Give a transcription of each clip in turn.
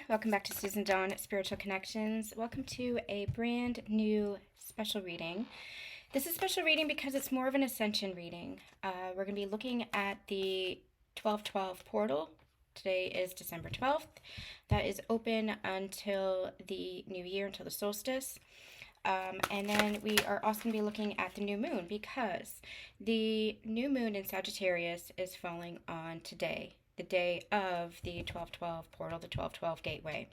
Welcome back to Susan Dawn Spiritual Connections. Welcome to a brand new special reading. This is a special reading because it's more of an Ascension reading. We're going to be looking at the 1212 portal. Today is December 12th. That is open until the new year, until the solstice. And then we are also going to be looking at the new moon because the new moon in Sagittarius is falling on today, the day of the 1212 portal, the 1212 gateway.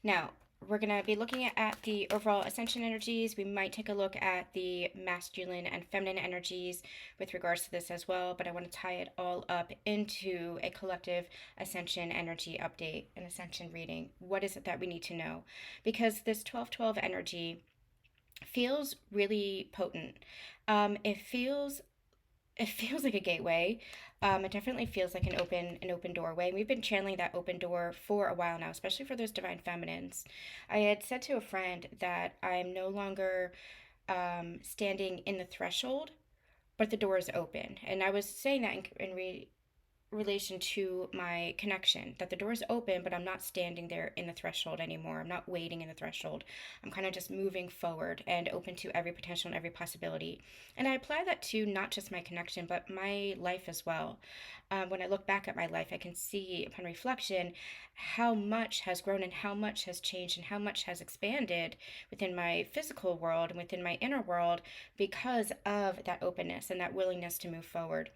Now, we're going to be looking at the overall ascension energies. We might take a look at the masculine and feminine energies with regards to this as well, but I want to tie it all up into a collective ascension energy update, an ascension reading. What is it that we need to know? Because this 1212 energy feels really potent. It feels like a gateway. It definitely feels like an open doorway. And we've been channeling that open door for a while now, especially for those divine feminines. I had said to a friend that I'm no longer standing in the threshold, but the door is open. And I was saying that in relation to my connection, that the door is open, but I'm not standing there in the threshold anymore. I'm not waiting in the threshold. I'm kind of just moving forward and open to every potential and every possibility. And I apply that to not just my connection, but my life as well. When I look back at my life, I can see upon reflection how much has grown and how much has changed and how much has expanded within my physical world and within my inner world because of that openness and that willingness to move forward.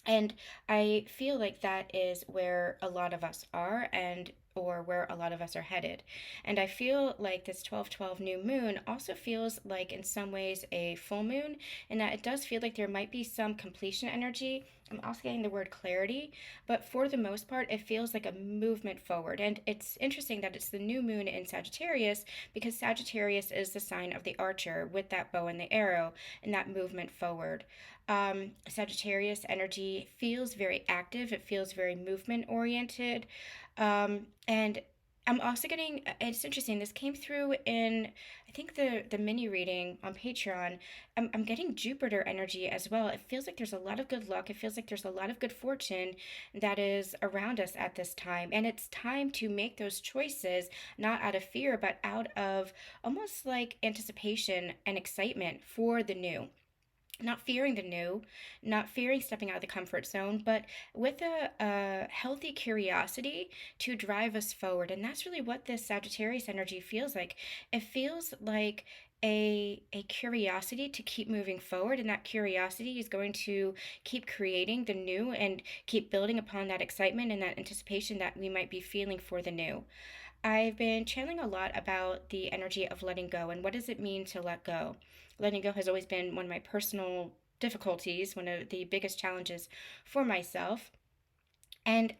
And I feel like that is where a lot of us are and or where a lot of us are headed. And I feel like this 1212 new moon also feels like in some ways a full moon in that it does feel like there might be some completion energy. I'm also getting the word clarity, but for the most part it feels like a movement forward. And it's interesting that it's the new moon in Sagittarius because Sagittarius is the sign of the archer with that bow and the arrow and that movement forward. Sagittarius energy feels very active. It feels very movement oriented. And I'm also getting, it's interesting, this came through in, I think, the mini reading on Patreon. I'm getting Jupiter energy as well. It feels like there's a lot of good luck. It feels like there's a lot of good fortune that is around us at this time. And it's time to make those choices, not out of fear, but out of almost like anticipation and excitement for the new, not fearing the new, not fearing stepping out of the comfort zone, but with a healthy curiosity to drive us forward. And that's really what this Sagittarius energy feels like. It feels like a curiosity to keep moving forward, and that curiosity is going to keep creating the new and keep building upon that excitement and that anticipation that we might be feeling for the new. I've been channeling a lot about the energy of letting go and what does it mean to let go. Letting go has always been one of my personal difficulties, one of the biggest challenges for myself. And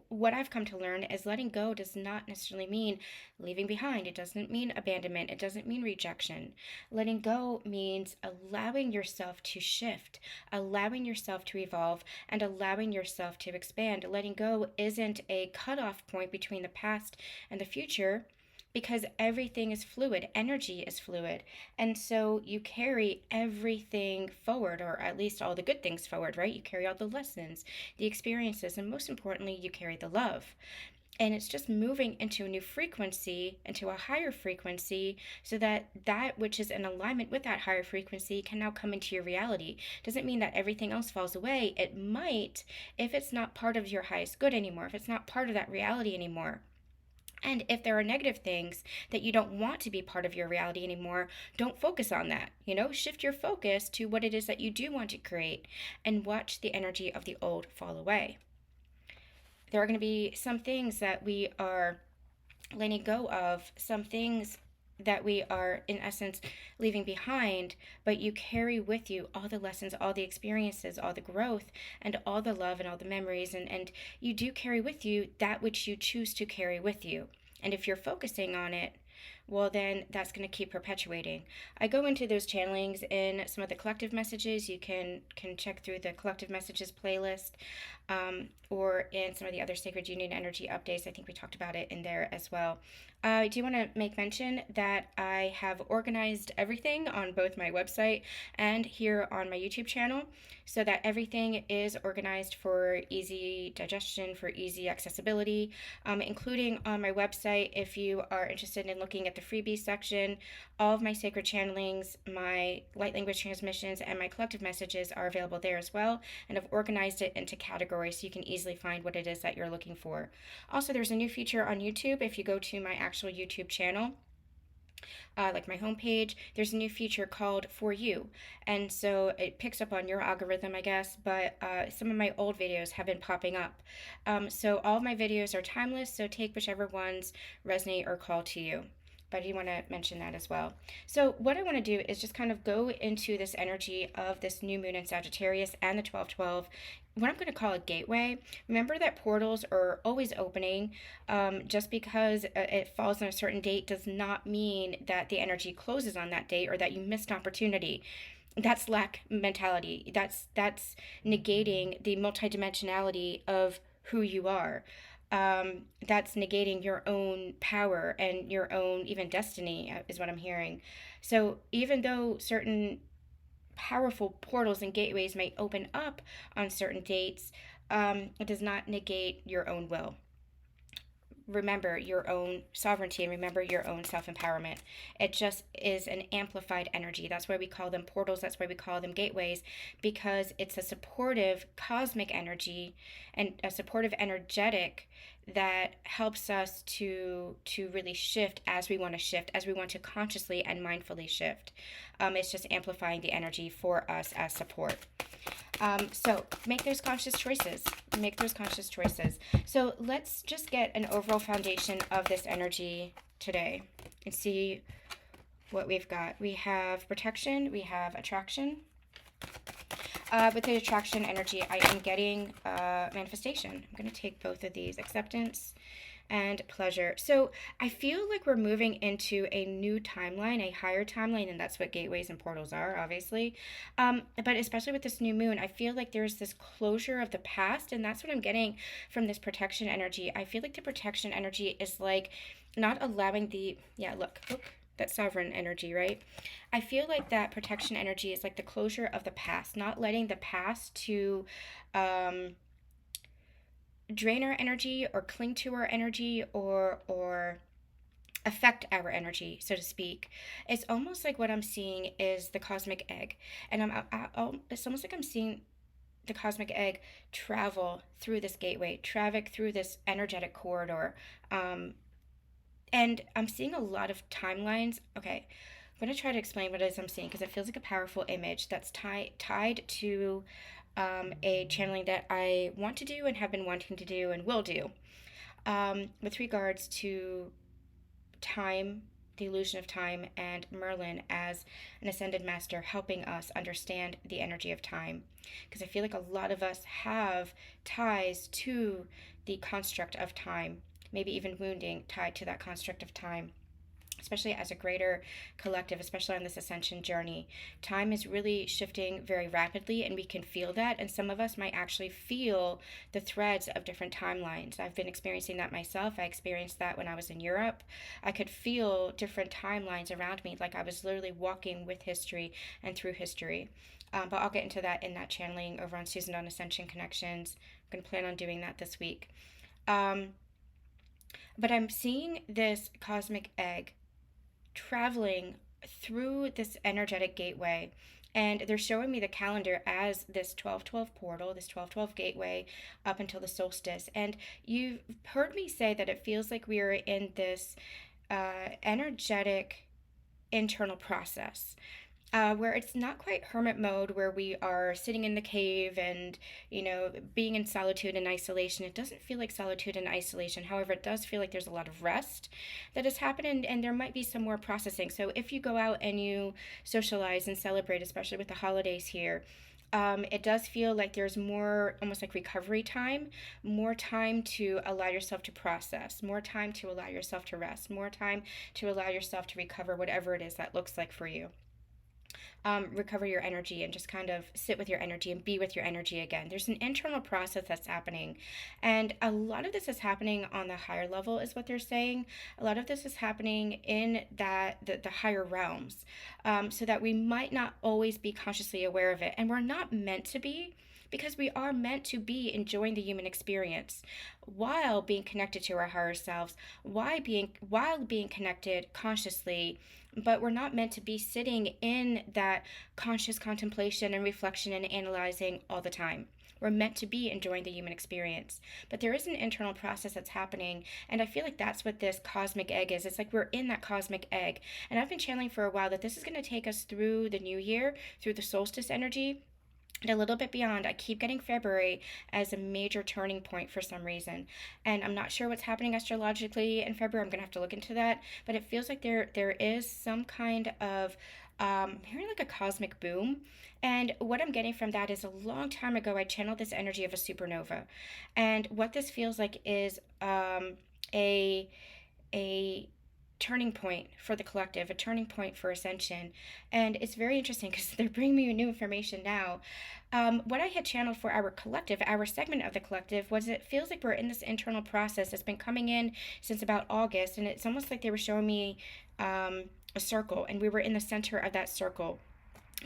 what I've come to learn is letting go does not necessarily mean leaving behind. It doesn't mean abandonment. It doesn't mean rejection. Letting go means allowing yourself to shift, allowing yourself to evolve, and allowing yourself to expand. Letting go isn't a cutoff point between the past and the future because everything is fluid, energy is fluid. And so you carry everything forward, or at least all the good things forward, right? You carry all the lessons, the experiences, and most importantly, you carry the love. And it's just moving into a new frequency, into a higher frequency, so that that which is in alignment with that higher frequency can now come into your reality. Doesn't mean that everything else falls away. It might, if it's not part of your highest good anymore, if it's not part of that reality anymore. And if there are negative things that you don't want to be part of your reality anymore, don't focus on that. Shift your focus to what it is that you do want to create and watch the energy of the old fall away. There are going to be some things that we are letting go of, some things that we are, in essence, leaving behind, but you carry with you all the lessons, all the experiences, all the growth, and all the love and all the memories. And you do carry with you that which you choose to carry with you. And if you're focusing on it, well, then that's going to keep perpetuating. I go into those channelings in some of the collective messages. You can check through the collective messages playlist, or in some of the other Sacred Union Energy updates. I think we talked about it in there as well. I do want to make mention that I have organized everything on both my website and here on my YouTube channel so that everything is organized for easy digestion, for easy accessibility, including on my website. If you are interested in looking at the freebies section, all of my sacred channelings, my light language transmissions, and my collective messages are available there as well. And I've organized it into categories so you can easily find what it is that you're looking for. Also, there's a new feature on YouTube. If you go to my actual YouTube channel, like my homepage, there's a new feature called For You. And so it picks up on your algorithm, I guess, but some of my old videos have been popping up. So all of my videos are timeless, so take whichever ones resonate or call to you. But I do want to mention that as well. So what I want to do is just kind of go into this energy of this new moon in Sagittarius and the 1212, what I'm going to call a gateway. Remember that portals are always opening. Just because it falls on a certain date does not mean that the energy closes on that date or that you missed an opportunity. That's lack mentality. That's negating the multidimensionality of who you are. That's negating your own power and your own even destiny, is what I'm hearing. So even though certain powerful portals and gateways may open up on certain dates, it does not negate your own will. Remember your own sovereignty and remember your own self-empowerment. It just is an amplified energy. That's why we call them portals. That's why we call them gateways, because it's a supportive cosmic energy and a supportive energetic that helps us to really shift as we want to shift, as we want to consciously and mindfully shift. It's just amplifying the energy for us as support. So make those conscious choices. Make those conscious choices. So let's just get an overall foundation of this energy today and see what we've got. We have protection. We have attraction. With the attraction energy, I am getting manifestation. I'm going to take both of these. Acceptance and pleasure. So I feel like we're moving into a new timeline, a higher timeline, and that's what gateways and portals are, obviously. But especially with this new moon, I feel like there's this closure of the past, and that's what I'm getting from this protection energy. I feel like the protection energy is like not allowing the, yeah, look, that sovereign energy, right? I feel like that protection energy is like the closure of the past, not letting the past to drain our energy or cling to our energy or affect our energy, so to speak. It's almost like what I'm seeing is the cosmic egg, and it's almost like I'm seeing the cosmic egg travel through this gateway, traffic through this energetic corridor, and I'm seeing a lot of timelines. Okay, I'm going to try to explain what it is I'm seeing because it feels like a powerful image that's tied to a channeling that I want to do and have been wanting to do and will do, with regards to time, the illusion of time, and Merlin as an ascended master helping us understand the energy of time. Because I feel like a lot of us have ties to the construct of time, maybe even wounding tied to that construct of time, especially as a greater collective, especially on this ascension journey. Time is really shifting very rapidly, and we can feel that. And some of us might actually feel the threads of different timelines. I've been experiencing that myself. I experienced that when I was in Europe. I could feel different timelines around me, like I was literally walking with history and through history. But I'll get into that in that channeling over on Susan on Ascension Connections. I'm going to plan on doing that this week. But I'm seeing this cosmic egg traveling through this energetic gateway, and they're showing me the calendar as this 1212 portal, this 1212 gateway up until the solstice. And you've heard me say that it feels like we are in this energetic internal process, where it's not quite hermit mode, where we are sitting in the cave and, being in solitude and isolation. It doesn't feel like solitude and isolation. However, it does feel like there's a lot of rest that has happened, and there might be some more processing. So if you go out and you socialize and celebrate, especially with the holidays here, It does feel like there's more, almost like recovery time, more time to allow yourself to process, more time to allow yourself to rest, more time to allow yourself to recover whatever it is that looks like for you. Recover your energy and just kind of sit with your energy and be with your energy again. There's an internal process that's happening. And a lot of this is happening on the higher level, is what they're saying. A lot of this is happening in the higher realms, so that we might not always be consciously aware of it. And we're not meant to be, because we are meant to be enjoying the human experience while being connected to our higher selves, while being connected consciously, but we're not meant to be sitting in that conscious contemplation and reflection and analyzing all the time. We're meant to be enjoying the human experience. But there is an internal process that's happening, and I feel like that's what this cosmic egg is. It's like we're in that cosmic egg. And I've been channeling for a while that this is going to take us through the new year, through the solstice energy, and a little bit beyond. I keep getting February as a major turning point for some reason, and I'm not sure what's happening astrologically in February. I'm gonna have to look into that, but it feels like there is some kind of I'm hearing like a cosmic boom. And what I'm getting from that is, a long time ago I channeled this energy of a supernova, and what this feels like is a a turning point for the collective, a turning point for Ascension. And it's very interesting because they're bringing me new information now. What I had channeled for our collective, our segment of the collective, was it feels like we're in this internal process that's been coming in since about August. And it's almost like they were showing me a circle, and we were in the center of that circle.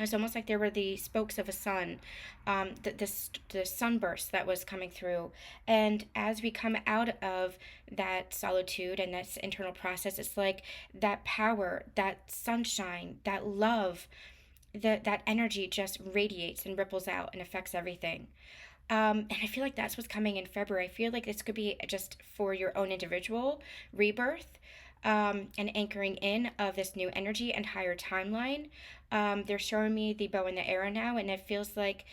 It's almost like there were the spokes of a sun, the sunburst that was coming through. And as we come out of that solitude and that internal process, it's like that power, that sunshine, that love, that energy just radiates and ripples out and affects everything. And I feel like that's what's coming in February. I feel like this could be just for your own individual rebirth, and anchoring in of this new energy and higher timeline. They're showing me the bow and the arrow now, and it feels like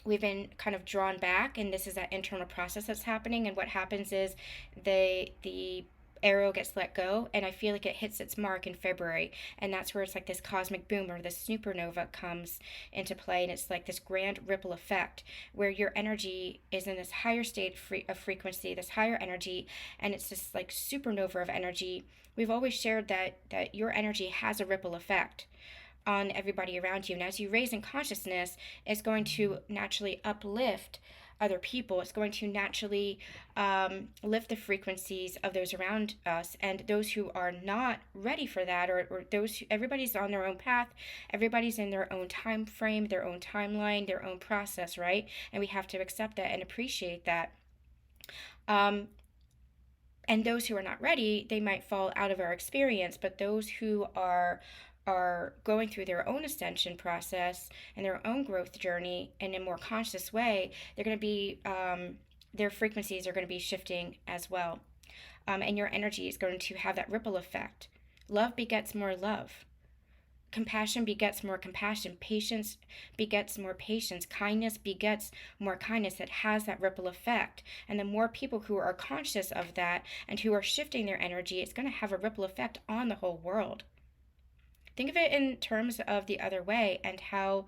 we've been kind of drawn back, and this is that internal process that's happening. And what happens is the arrow gets let go, and I feel like it hits its mark in February, and that's where it's like this cosmic boom or this supernova comes into play. And it's like this grand ripple effect where your energy is in this higher state of frequency, this higher energy, and it's this like supernova of energy. We've always shared that your energy has a ripple effect on everybody around you. And as you raise in consciousness, it's going to naturally uplift other people. It's going to naturally lift the frequencies of those around us. And those who are not ready for that, or those who, everybody's on their own path, everybody's in their own time frame, their own timeline, their own process, right? And we have to accept that and appreciate that. Um, and those who are not ready, they might fall out of our experience. But those who are going through their own ascension process and their own growth journey in a more conscious way, they're going to be their frequencies are going to be shifting as well. And your energy is going to have that ripple effect. Love begets more love. Compassion begets more compassion. Patience begets more patience. Kindness begets more kindness. It has that ripple effect. And the more people who are conscious of that and who are shifting their energy, it's going to have a ripple effect on the whole world. Think of it in terms of the other way, and how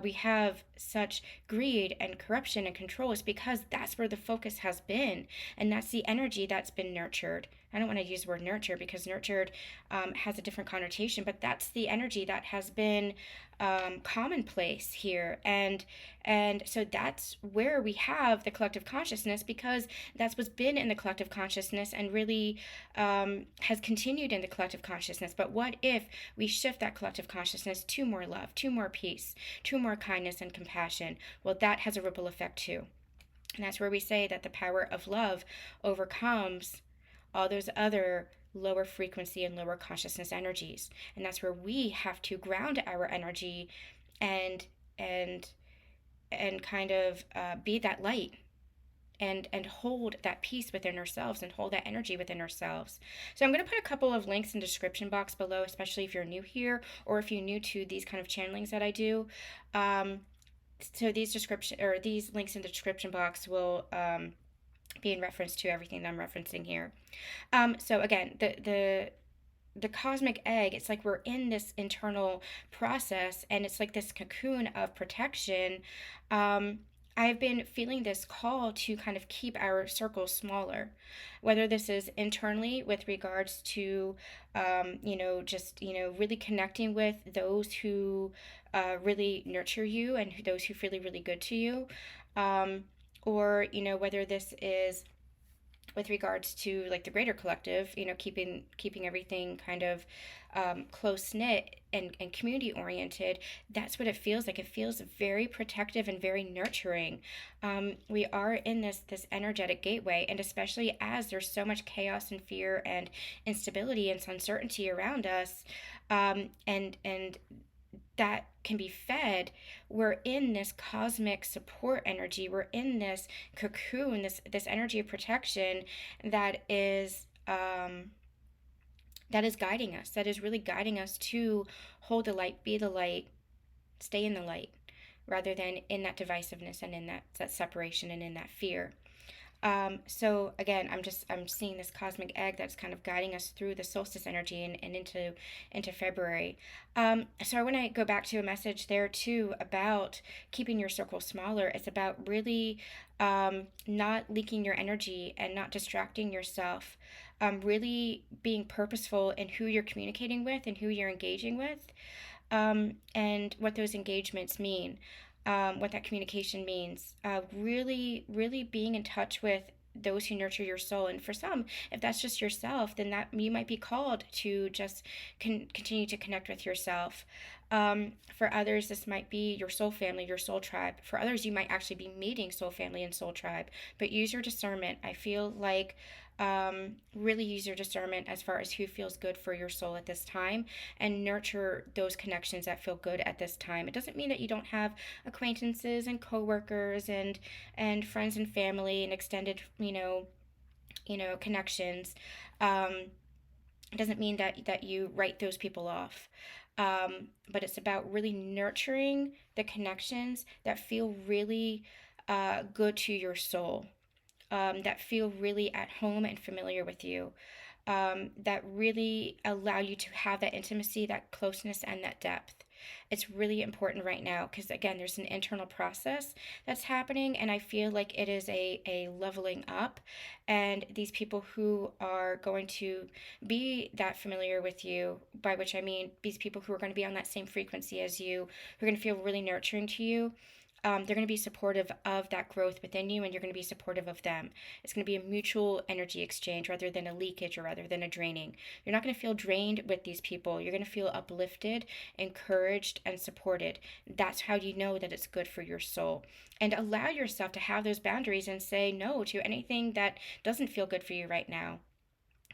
we have such greed and corruption and control is because that's where the focus has been, and that's the energy that's been nurtured. I don't want to use the word nurture because nurtured has a different connotation, but that's the energy that has been commonplace here, and so that's where we have the collective consciousness, because that's what's been in the collective consciousness and really has continued in the collective consciousness. But what if we shift that collective consciousness to more love, to more peace, to more kindness and compassion? Well, that has a ripple effect too. And that's where we say that the power of love overcomes all those other lower frequency and lower consciousness energies. And that's where we have to ground our energy and and and kind of be that light, and hold that peace within ourselves and hold that energy within ourselves. So I'm going to put a couple of links in the description box below, especially if you're new here or if you're new to these kind of channelings that I do. So these links in the description box will be in reference to everything that I'm referencing here. So again, the the cosmic egg, it's like we're in this internal process, and it's like this cocoon of protection. um, I've been feeling this call to kind of keep our circle smaller, whether this is internally with regards to, just, really connecting with those who really nurture you, and those who feel really, really good to you. Um, or, whether this is with regards to like the greater collective, keeping everything kind of close knit and community oriented. That's what it feels like. It feels very protective and very nurturing. We are in this energetic gateway, and especially as there's so much chaos and fear and instability and uncertainty around us, and that can be fed. We're in this cosmic support energy. We're in this cocoon, this energy of protection that is guiding us. That is really guiding us to hold the light, be the light, stay in the light, rather than in that divisiveness and in that separation and in that fear. So again, I'm seeing this cosmic egg that's kind of guiding us through the solstice energy, and into February. So I want to go back to a message there too about keeping your circle smaller. It's about really not leaking your energy and not distracting yourself. Really being purposeful in who you're communicating with and who you're engaging with, and what those engagements mean, what that communication means. Really, really being in touch with those who nurture your soul. And for some, if that's just yourself, then that you might be called to just continue to connect with yourself. For others, this might be your soul family, your soul tribe. For others, you might actually be meeting soul family and soul tribe. But use your discernment. I feel like really use your discernment as far as who feels good for your soul at this time, and nurture those connections that feel good at this time. It doesn't mean that you don't have acquaintances and coworkers and friends and family and extended connections. It doesn't mean that you write those people off. But it's about really nurturing the connections that feel really good to your soul, that feel really at home and familiar with you, that really allow you to have that intimacy, that closeness, and that depth. It's really important right now because, again, there's an internal process that's happening, and I feel like it is a leveling up. And these people who are going to be that familiar with you, by which I mean these people who are going to be on that same frequency as you, who are going to feel really nurturing to you, they're going to be supportive of that growth within you, and you're going to be supportive of them. It's going to be a mutual energy exchange rather than a leakage or rather than a draining. You're not going to feel drained with these people. You're going to feel uplifted, encouraged, and supported. That's how you know that it's good for your soul. And allow yourself to have those boundaries and say no to anything that doesn't feel good for you right now.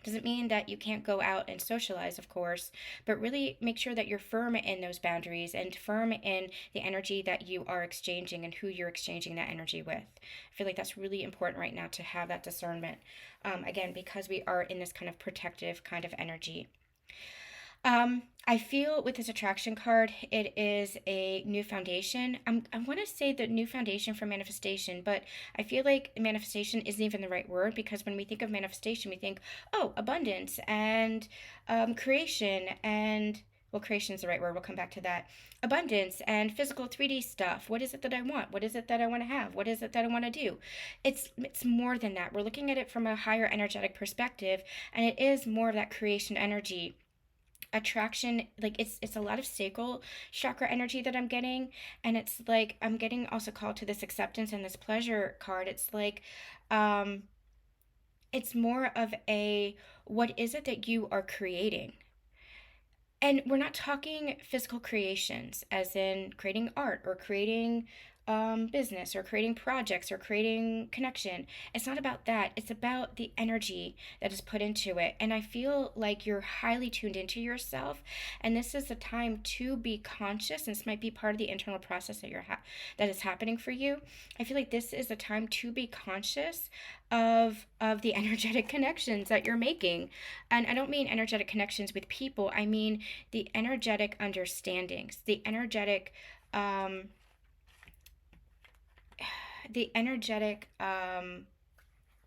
Doesn't mean that you can't go out and socialize, of course, but really make sure that you're firm in those boundaries and firm in the energy that you are exchanging and who you're exchanging that energy with. I feel like that's really important right now to have that discernment. Again, because we are in this kind of protective kind of energy. I feel with this attraction card, it is a new foundation. I want to say the new foundation for manifestation, but I feel like manifestation isn't even the right word, because when we think of manifestation, we think, oh, abundance and creation and, well, creation is the right word. We'll come back to that. Abundance and physical 3D stuff. What is it that I want? What is it that I want to have? What is it that I want to do? It's more than that. We're looking at it from a higher energetic perspective, and it is more of that creation energy. Attraction, like it's a lot of sacral chakra energy that I'm getting, and it's like I'm getting also called to this acceptance and this pleasure card. It's like it's more of a, what is it that you are creating? And we're not talking physical creations, as in creating art or creating business or creating projects or creating connection. It's not about that. It's about the energy that is put into it. And I feel like you're highly tuned into yourself. And this is the time to be conscious. And this might be part of the internal process that is happening for you. I feel like this is the time to be conscious of the energetic connections that you're making. And I don't mean energetic connections with people. I mean the energetic understandings, the energetic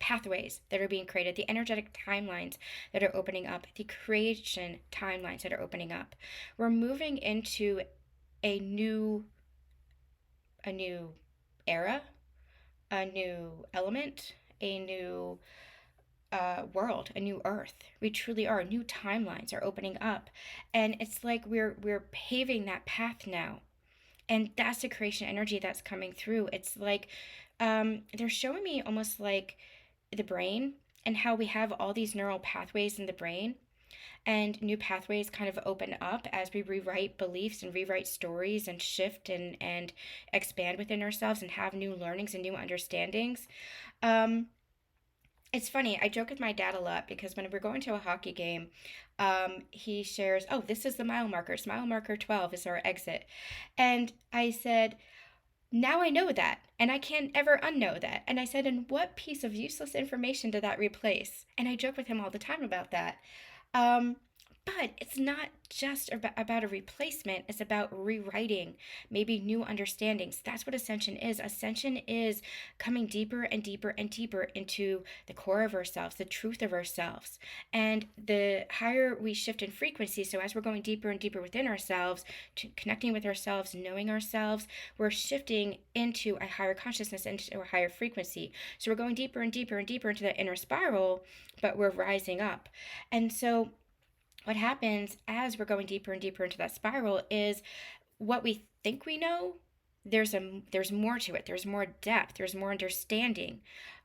pathways that are being created, the energetic timelines that are opening up, the creation timelines that are opening up. We're moving into a new a new era, a new element, a new world, a new earth. We truly are. New timelines are opening up, and it's like we're paving that path now, and that's the creation energy that's coming through. It's like they're showing me almost like the brain and how we have all these neural pathways in the brain, and new pathways kind of open up as we rewrite beliefs and rewrite stories and shift and expand within ourselves and have new learnings and new understandings. um it's funny, I joke with my dad a lot because when we're going to a hockey game, he shares, oh, this is the mile markers, mile marker 12 is our exit. And I said, now I know that, and I can't ever unknow that. And I said, and what piece of useless information did that replace? And I joke with him all the time about that. Um, but it's not just about a replacement, it's about rewriting, maybe new understandings. That's what Ascension is. Ascension is coming deeper and deeper and deeper into the core of ourselves, the truth of ourselves. And the higher we shift in frequency, so as we're going deeper and deeper within ourselves, to connecting with ourselves, knowing ourselves, we're shifting into a higher consciousness, into a higher frequency. So we're going deeper and deeper and deeper into that inner spiral, but we're rising up. And so what happens as we're going deeper and deeper into that spiral is what we think we know, there's more to it, there's more depth, there's more understanding.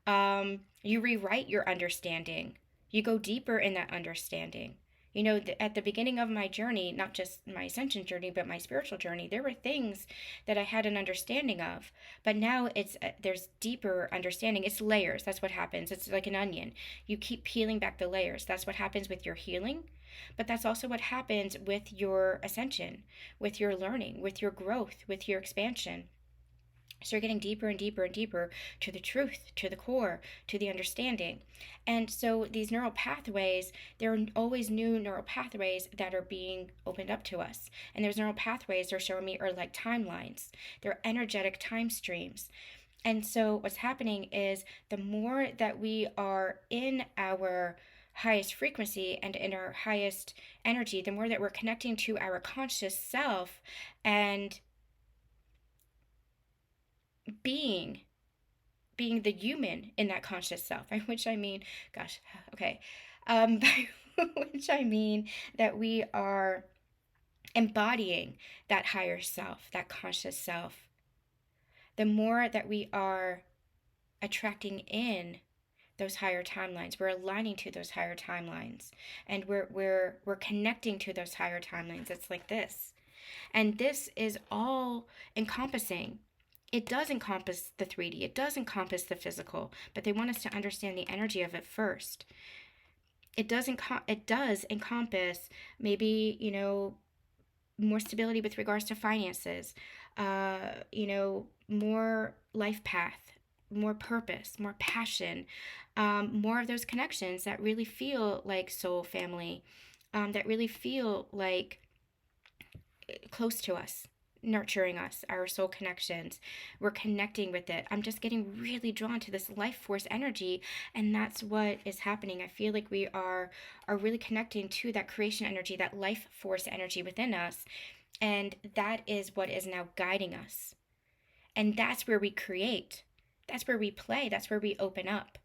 You rewrite your understanding, you go deeper in that understanding. You know, at the beginning of my journey, not just my ascension journey but my spiritual journey, there were things that I had an understanding of, but now it's there's deeper understanding. It's layers. That's what happens. It's like an onion. You keep peeling back the layers. That's what happens with your healing, but that's also what happens with your ascension, with your learning, with your growth, with your expansion. So you're getting deeper and deeper and deeper to the truth, to the core, to the understanding. And so these neural pathways, there are always new neural pathways that are being opened up to us. And those neural pathways they're showing me are like timelines. They're energetic time streams. And so what's happening is the more that we are in our highest frequency and in our highest energy, the more that we're connecting to our conscious self and being being the human in that conscious self, by which I mean, gosh, okay, by which I mean that we are embodying that higher self, that conscious self. The more that we are attracting in those higher timelines, we're aligning to those higher timelines, and we're connecting to those higher timelines. It's like this, and this is all encompassing. It does encompass the 3D, it does encompass the physical, but they want us to understand the energy of it first. It does encompass maybe, more stability with regards to finances, more life path, more purpose, more passion, more of those connections that really feel like soul family, that really feel like close to us, nurturing us, our soul connections. We're connecting with it. I'm just getting really drawn to this life force energy, and that's what is happening. I feel like we are really connecting to that creation energy, that life force energy within us, and that is what is now guiding us. And that's where we create. That's where we play. That's where we open up.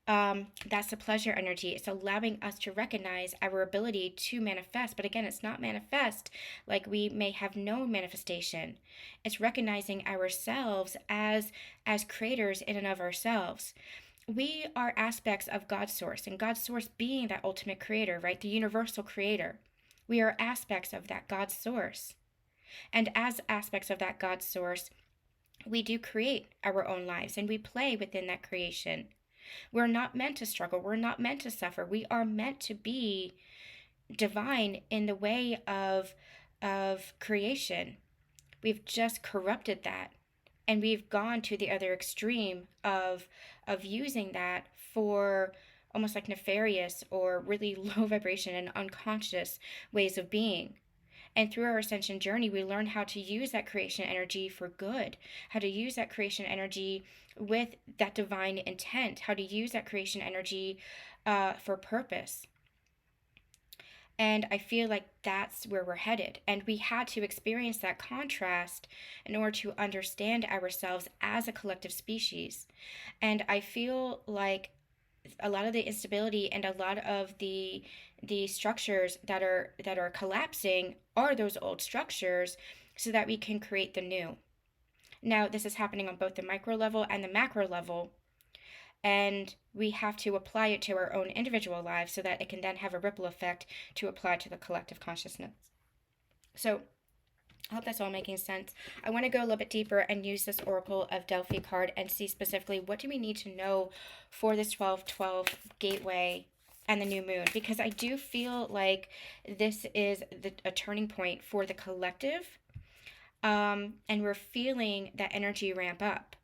That's the pleasure energy. It's allowing us to recognize our ability to manifest. But again, it's not manifest like we may have no manifestation. It's recognizing ourselves as creators in and of ourselves. We are aspects of God's source, and God's source being that ultimate creator, right? The universal creator. We are aspects of that God's source. And as aspects of that God's source, we do create our own lives and we play within that creation. We're not meant to struggle. We're not meant to suffer. We are meant to be divine in the way of creation. We've just corrupted that, and we've gone to the other extreme of using that for almost like nefarious or really low vibration and unconscious ways of being. And through our ascension journey, we learn how to use that creation energy for good, how to use that creation energy with that divine intent, how to use that creation energy for purpose. And I feel like that's where we're headed. And we had to experience that contrast in order to understand ourselves as a collective species. And I feel like a lot of the instability and a lot of the structures that are collapsing are those old structures, so that we can create the new. Now, this is happening on both the micro level and the macro level, and we have to apply it to our own individual lives so that it can then have a ripple effect to apply to the collective consciousness. So I hope that's all making sense. I want to go a little bit deeper and use this Oracle of Delphi card and see specifically what do we need to know for this 12/12 gateway and the new moon, because I do feel like this is a turning point for the collective, and we're feeling that energy ramp up.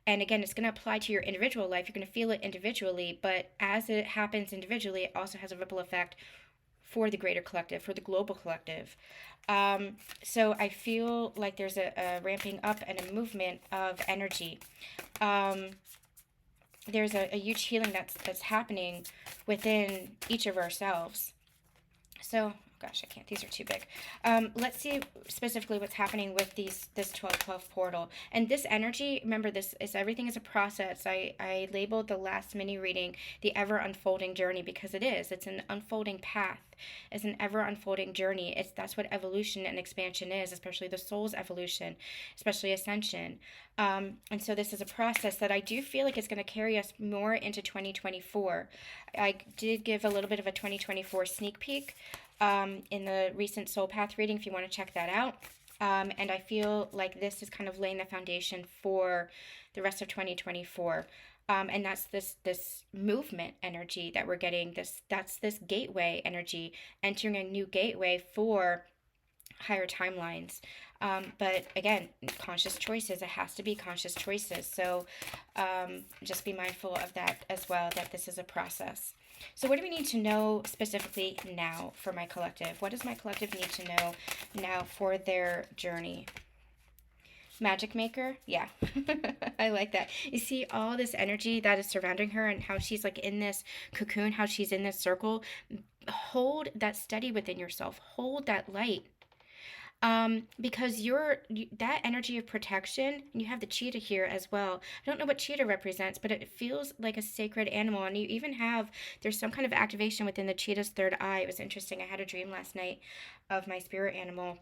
And again, it's going to apply to your individual life. You're going to feel it individually, but as it happens individually, it also has a ripple effect for the greater collective, for the global collective. So I feel like there's a ramping up and a movement of energy. There's a huge healing that's happening within each of ourselves. So, gosh, I can't. These are too big. Let's see specifically what's happening with this 12/12 portal. And this energy, remember, this is everything is a process. I labeled the last mini reading the ever unfolding journey, because it is. It's an unfolding path. It's an ever unfolding journey. That's what evolution and expansion is, especially the soul's evolution, especially ascension. And so this is a process that I do feel like it's going to carry us more into 2024. I did give a little bit of a 2024 sneak peek in the recent Soul Path reading, if you want to check that out. And I feel like this is kind of laying the foundation for the rest of 2024. And that's this movement energy that we're getting. That's this gateway energy, entering a new gateway for higher timelines. But again, conscious choices. It has to be conscious choices. So just be mindful of that as well, that this is a process. So what do we need to know specifically now for my collective? What does my collective need to know now for their journey? Magic maker? Yeah. I like that. You see all this energy that is surrounding her and how she's like in this cocoon, how she's in this circle. Hold that steady within yourself. Hold that light. Because that energy of protection, and you have the cheetah here as well. I don't know what cheetah represents, but it feels like a sacred animal. And you even there's some kind of activation within the cheetah's third eye. It was interesting. I had a dream last night of my spirit animal,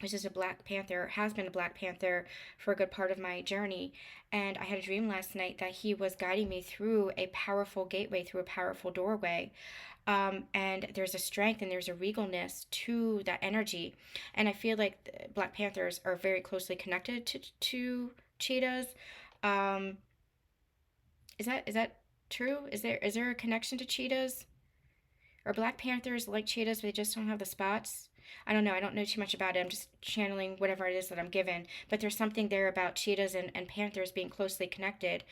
which is a black panther, has been a black panther for a good part of my journey. And I had a dream last night that he was guiding me through a powerful gateway, through a powerful doorway. And there's a strength and there's a regalness to that energy. And I feel like black panthers are very closely connected to cheetahs. Um, is that true? Is there a connection to cheetahs? Are black panthers like cheetahs, but they just don't have the spots? I don't know. I don't know too much about it. I'm just channeling whatever it is that I'm given. But there's something there about cheetahs and panthers being closely connected.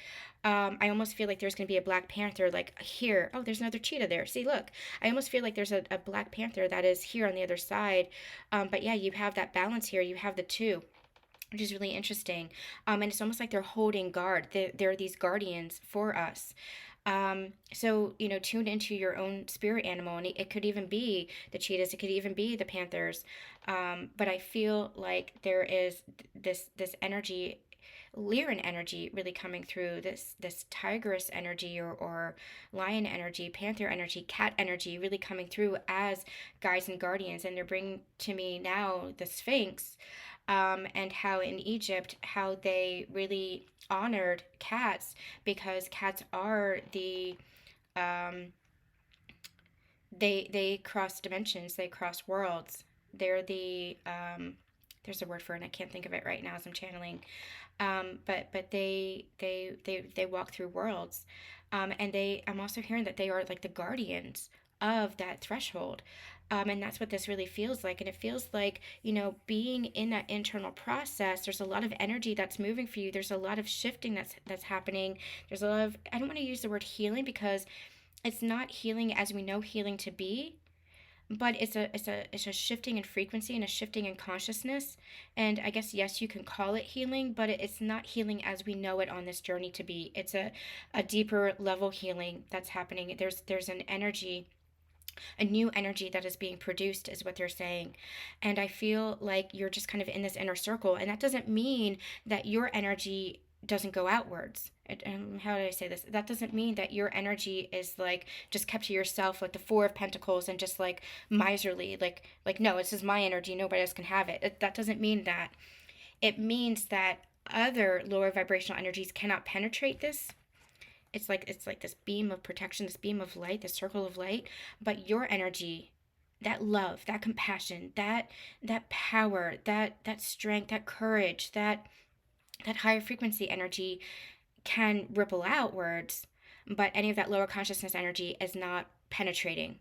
I almost feel like there's going to be a black panther like here. Oh, there's another cheetah there. See, look. I almost feel like there's a black panther that is here on the other side. But yeah, you have that balance here. You have the two, which is really interesting. And it's almost like they're holding guard. They're these guardians for us. So, tune into your own spirit animal, and it could even be the cheetahs, it could even be the panthers. But I feel like there is this energy, Lyran energy, really coming through, this tigress energy or lion energy, panther energy, cat energy, really coming through as guides and guardians. And they're bringing to me now the Sphinx, and how in Egypt, how they really honored cats, because cats are they cross dimensions, they cross worlds. They're there's a word for it, and I can't think of it right now as I'm channeling. But they walk through worlds, and I'm also hearing that they are like the guardians of that threshold. And that's what this really feels like. And it feels like, being in that internal process, there's a lot of energy that's moving for you. There's a lot of shifting that's happening. There's a lot of, I don't want to use the word healing, because it's not healing as we know healing to be, but it's a shifting in frequency and a shifting in consciousness. And I guess, yes, you can call it healing, but it's not healing as we know it on this journey to be. It's a deeper level healing that's happening. There's an energy, a new energy that is being produced, is what they're saying. And I feel like you're just kind of in this inner circle, and that doesn't mean that your energy doesn't go outwards. How did I say this? That doesn't mean that your energy is like just kept to yourself, like the Four of Pentacles, and just like miserly, like no, this is my energy, nobody else can have it. That doesn't mean that. It means that other lower vibrational energies cannot penetrate this. It's like this beam of protection, this beam of light, this circle of light. But your energy, that love, that compassion, that power, that strength, that courage, that higher frequency energy can ripple outwards, but any of that lower consciousness energy is not penetrating.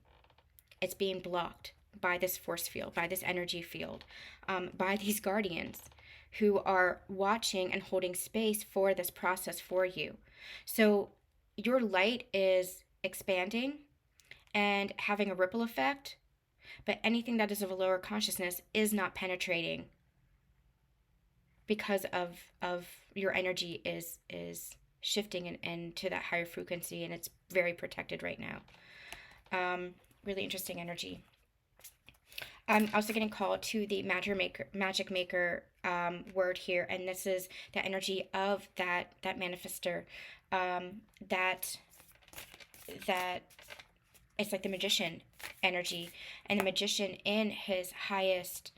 It's being blocked by this force field, by this energy field, by these guardians who are watching and holding space for this process for you. So your light is expanding and having a ripple effect, but anything that is of a lower consciousness is not penetrating because of your energy is shifting and to that higher frequency, and it's very protected right now. Really interesting energy. I'm also getting called to the magic maker word here, and this is the energy of that manifester, that it's like the magician energy, and the magician in his highest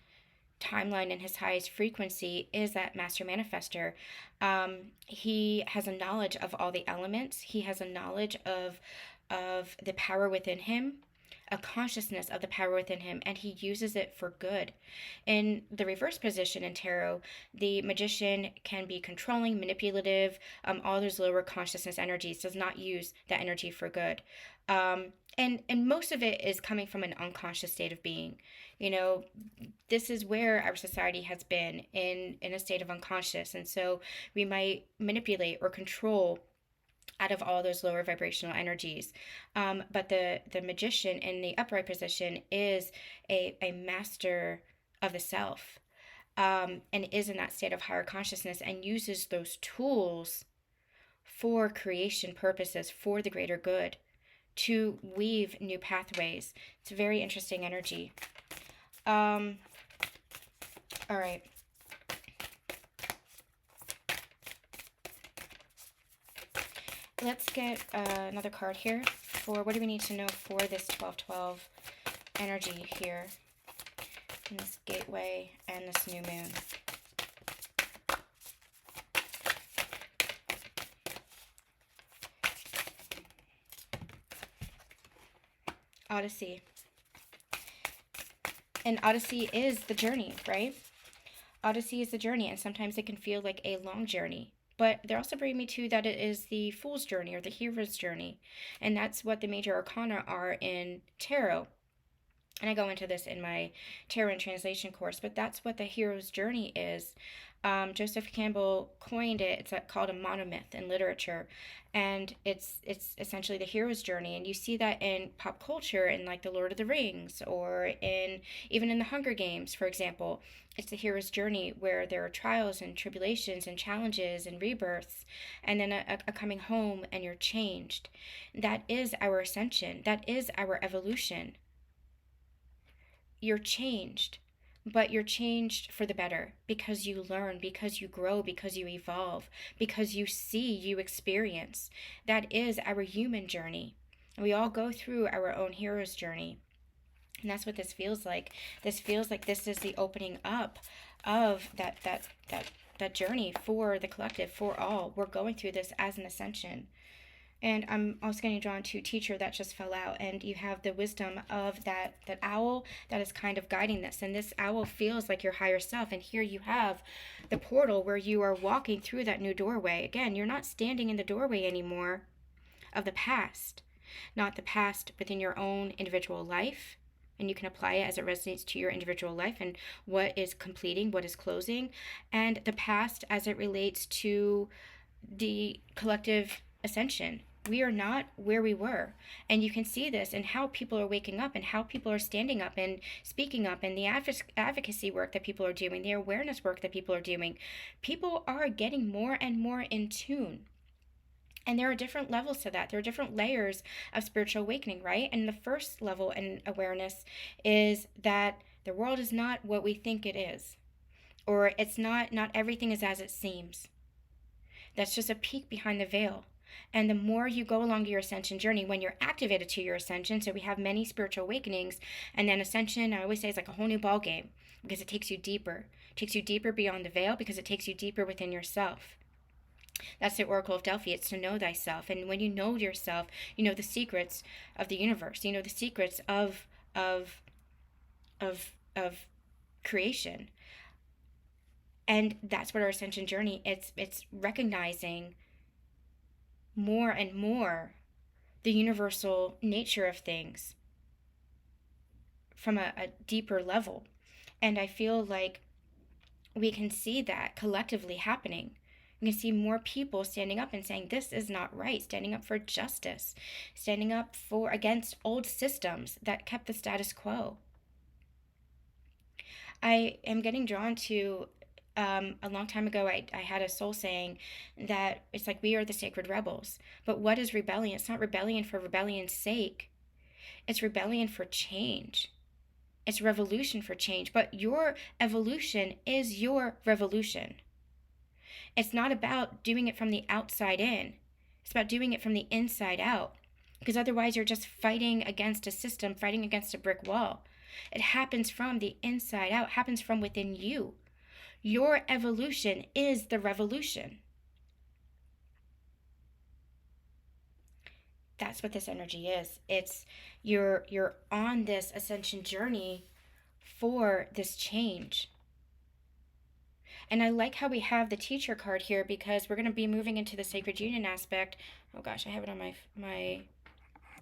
timeline and his highest frequency is that master manifester. He has a knowledge of all the elements. He has a knowledge of the power within him, a consciousness of the power within him, and he uses it for good. In the reverse position in tarot, the magician can be controlling, manipulative, all those lower consciousness energies, does not use that energy for good. And most of it is coming from an unconscious state of being. You know, this is where our society has been in a state of unconscious, and so we might manipulate or control out of all those lower vibrational energies. But the magician in the upright position is a master of the self, and is in that state of higher consciousness and uses those tools for creation purposes, for the greater good, to weave new pathways. It's a very interesting energy. All right. Let's get another card here for what do we need to know for this 12/12 energy here in this gateway and this new moon. Odyssey. And Odyssey is the journey, right? Odyssey is the journey, and sometimes it can feel like a long journey. But they're also bringing me to that it is the fool's journey or the hero's journey. And that's what the major arcana are in tarot. And I go into this in my tarot and translation course, but that's what the hero's journey is. Joseph Campbell coined it. It's called a monomyth in literature, and it's essentially the hero's journey. And you see that in pop culture, in like the Lord of the Rings, or even in the Hunger Games, for example. It's the hero's journey where there are trials and tribulations and challenges and rebirths, and then a coming home, and you're changed. That is our ascension. That is our evolution. You're changed, but you're changed for the better, because you learn, because you grow, because you evolve, because you see, you experience. That is our human journey. We all go through our own hero's journey. And that's what this feels like. This feels like this is the opening up of that journey for the collective, for all. We're going through this as an ascension. And I'm also getting drawn to teacher that just fell out, and you have the wisdom of that owl that is kind of guiding this. And this owl feels like your higher self. And here you have the portal where you are walking through that new doorway. Again, you're not standing in the doorway anymore of the past, not the past within your own individual life. And you can apply it as it resonates to your individual life and what is completing, what is closing, and the past as it relates to the collective ascension. We are not where we were. And you can see this in how people are waking up and how people are standing up and speaking up, and the advocacy work that people are doing, the awareness work that people are doing. People are getting more and more in tune. And there are different levels to that. There are different layers of spiritual awakening, right? And the first level in awareness is that the world is not what we think it is, or it's not everything is as it seems. That's just a peek behind the veil. And the more you go along your ascension journey, when you're activated to your ascension, so we have many spiritual awakenings, and then ascension, I always say, is like a whole new ball game because it takes you deeper. It takes you deeper beyond the veil because it takes you deeper within yourself. That's the Oracle of Delphi. It's to know thyself. And when you know yourself, you know the secrets of the universe. You know the secrets of of creation. And that's what our ascension journey, it's recognizing more and more the universal nature of things from a deeper level. And I feel like we can see that collectively happening. We can see more people standing up and saying this is not right, standing up for justice, standing up for against old systems that kept the status quo. I am getting drawn to a long time ago, I had a soul saying that it's like we are the sacred rebels. But what is rebellion? It's not rebellion for rebellion's sake, it's rebellion for change. It's revolution for change. But your evolution is your revolution. It's not about doing it from the outside in, it's about doing it from the inside out. Because otherwise, you're just fighting against a system, fighting against a brick wall. It happens from the inside out, happens from within you. Your evolution is the revolution. That's what this energy is. It's you're on this ascension journey for this change. And I like how we have the teacher card here because we're going to be moving into the sacred union aspect. Oh gosh, I have it on my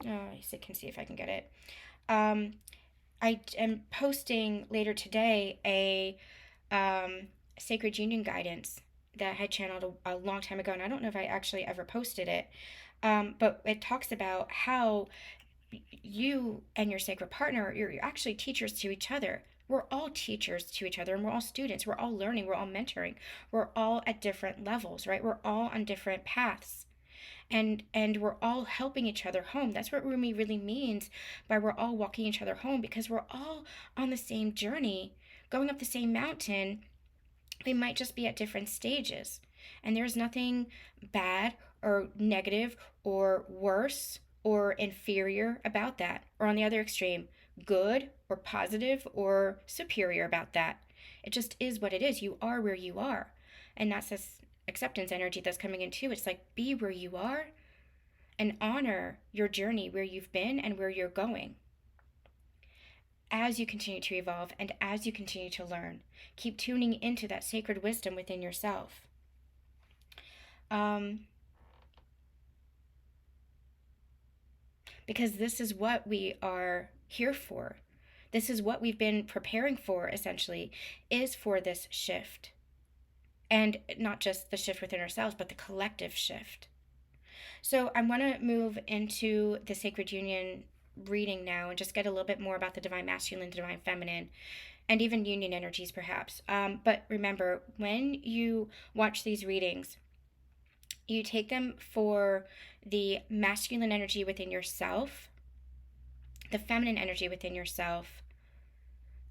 oh, I can see if I can get it. I am posting later today a sacred union guidance that I had channeled a long time ago, and I don't know if I actually ever posted it. But it talks about how you and your sacred partner, you're actually teachers to each other. We're all teachers to each other, and we're all students. We're all learning. We're all mentoring. We're all at different levels, right? We're all on different paths. And we're all helping each other home. That's what Rumi really means by we're all walking each other home, because we're all on the same journey, going up the same mountain. We might just be at different stages. And there's nothing bad or negative or worse or inferior about that. Or on the other extreme, good or positive or superior about that. It just is what it is. You are where you are. And that's this acceptance energy that's coming in too. It's like, be where you are and honor your journey, where you've been and where you're going. As you continue to evolve and as you continue to learn, keep tuning into that sacred wisdom within yourself. Because this is what we are here for. This is what we've been preparing for, essentially, is for this shift. And not just the shift within ourselves, but the collective shift. So I want to move into the Sacred Union reading now and just get a little bit more about the Divine Masculine, the Divine Feminine, and even union energies, perhaps. But remember, when you watch these readings, you take them for the masculine energy within yourself, the feminine energy within yourself,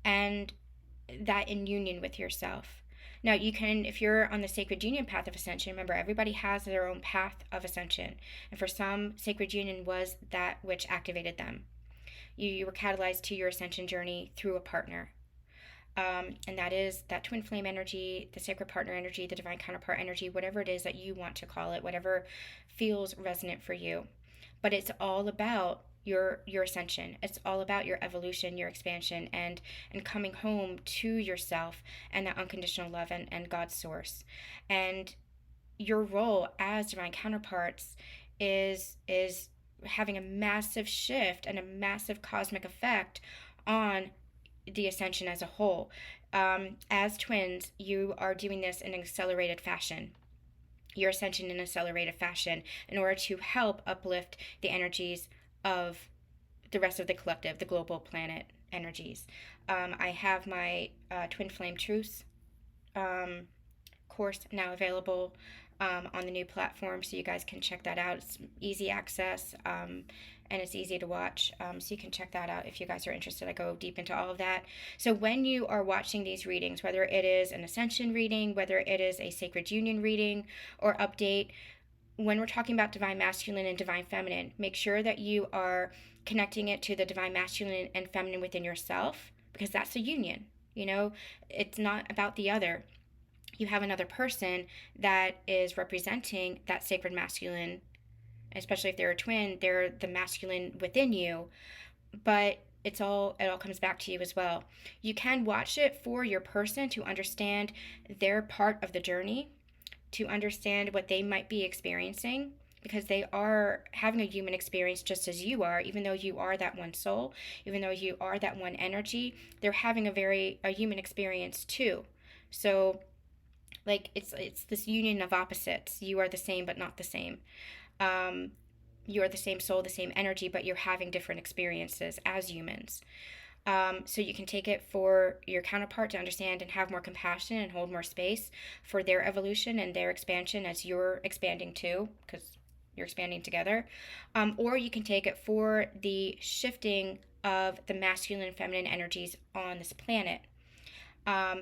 and that in union with yourself. Now, you can, if you're on the sacred union path of ascension, remember, everybody has their own path of ascension. And for some, sacred union was that which activated them. You were catalyzed to your ascension journey through a partner. And that is that twin flame energy, the sacred partner energy, the divine counterpart energy, whatever it is that you want to call it, whatever feels resonant for you. But it's all about your ascension. It's all about your evolution, your expansion, and coming home to yourself and that unconditional love and God's source. And your role as divine counterparts is having a massive shift and a massive cosmic effect on the ascension as a whole. As twins, you are doing this in an accelerated fashion. your ascension in an accelerated fashion in order to help uplift the energies of the rest of the collective, the global planet energies. I have my Twin Flame Truths um, course now available on the new platform, so you guys can check that out. It's easy access, and it's easy to watch, so you can check that out if you guys are interested. I go deep into all of that. So when you are watching these readings, whether it is an Ascension reading, whether it is a Sacred Union reading or update, when we're talking about divine masculine and divine feminine, make sure that you are connecting it to the divine masculine and feminine within yourself, because that's a union. You know, it's not about the other. You have another person that is representing that sacred masculine, especially if they're a twin, they're the masculine within you, but it all comes back to you as well. You can watch it for your person to understand their part of the journey, to understand what they might be experiencing, because they are having a human experience just as you are. Even though you are that one soul, even though you are that one energy, they're having a human experience too. So like it's this union of opposites. You are the same but not the same. You are the same soul, the same energy, but you're having different experiences as humans. So you can take it for your counterpart to understand and have more compassion and hold more space for their evolution and their expansion as you're expanding too, because you're expanding together. Or you can take it for the shifting of the masculine and feminine energies on this planet.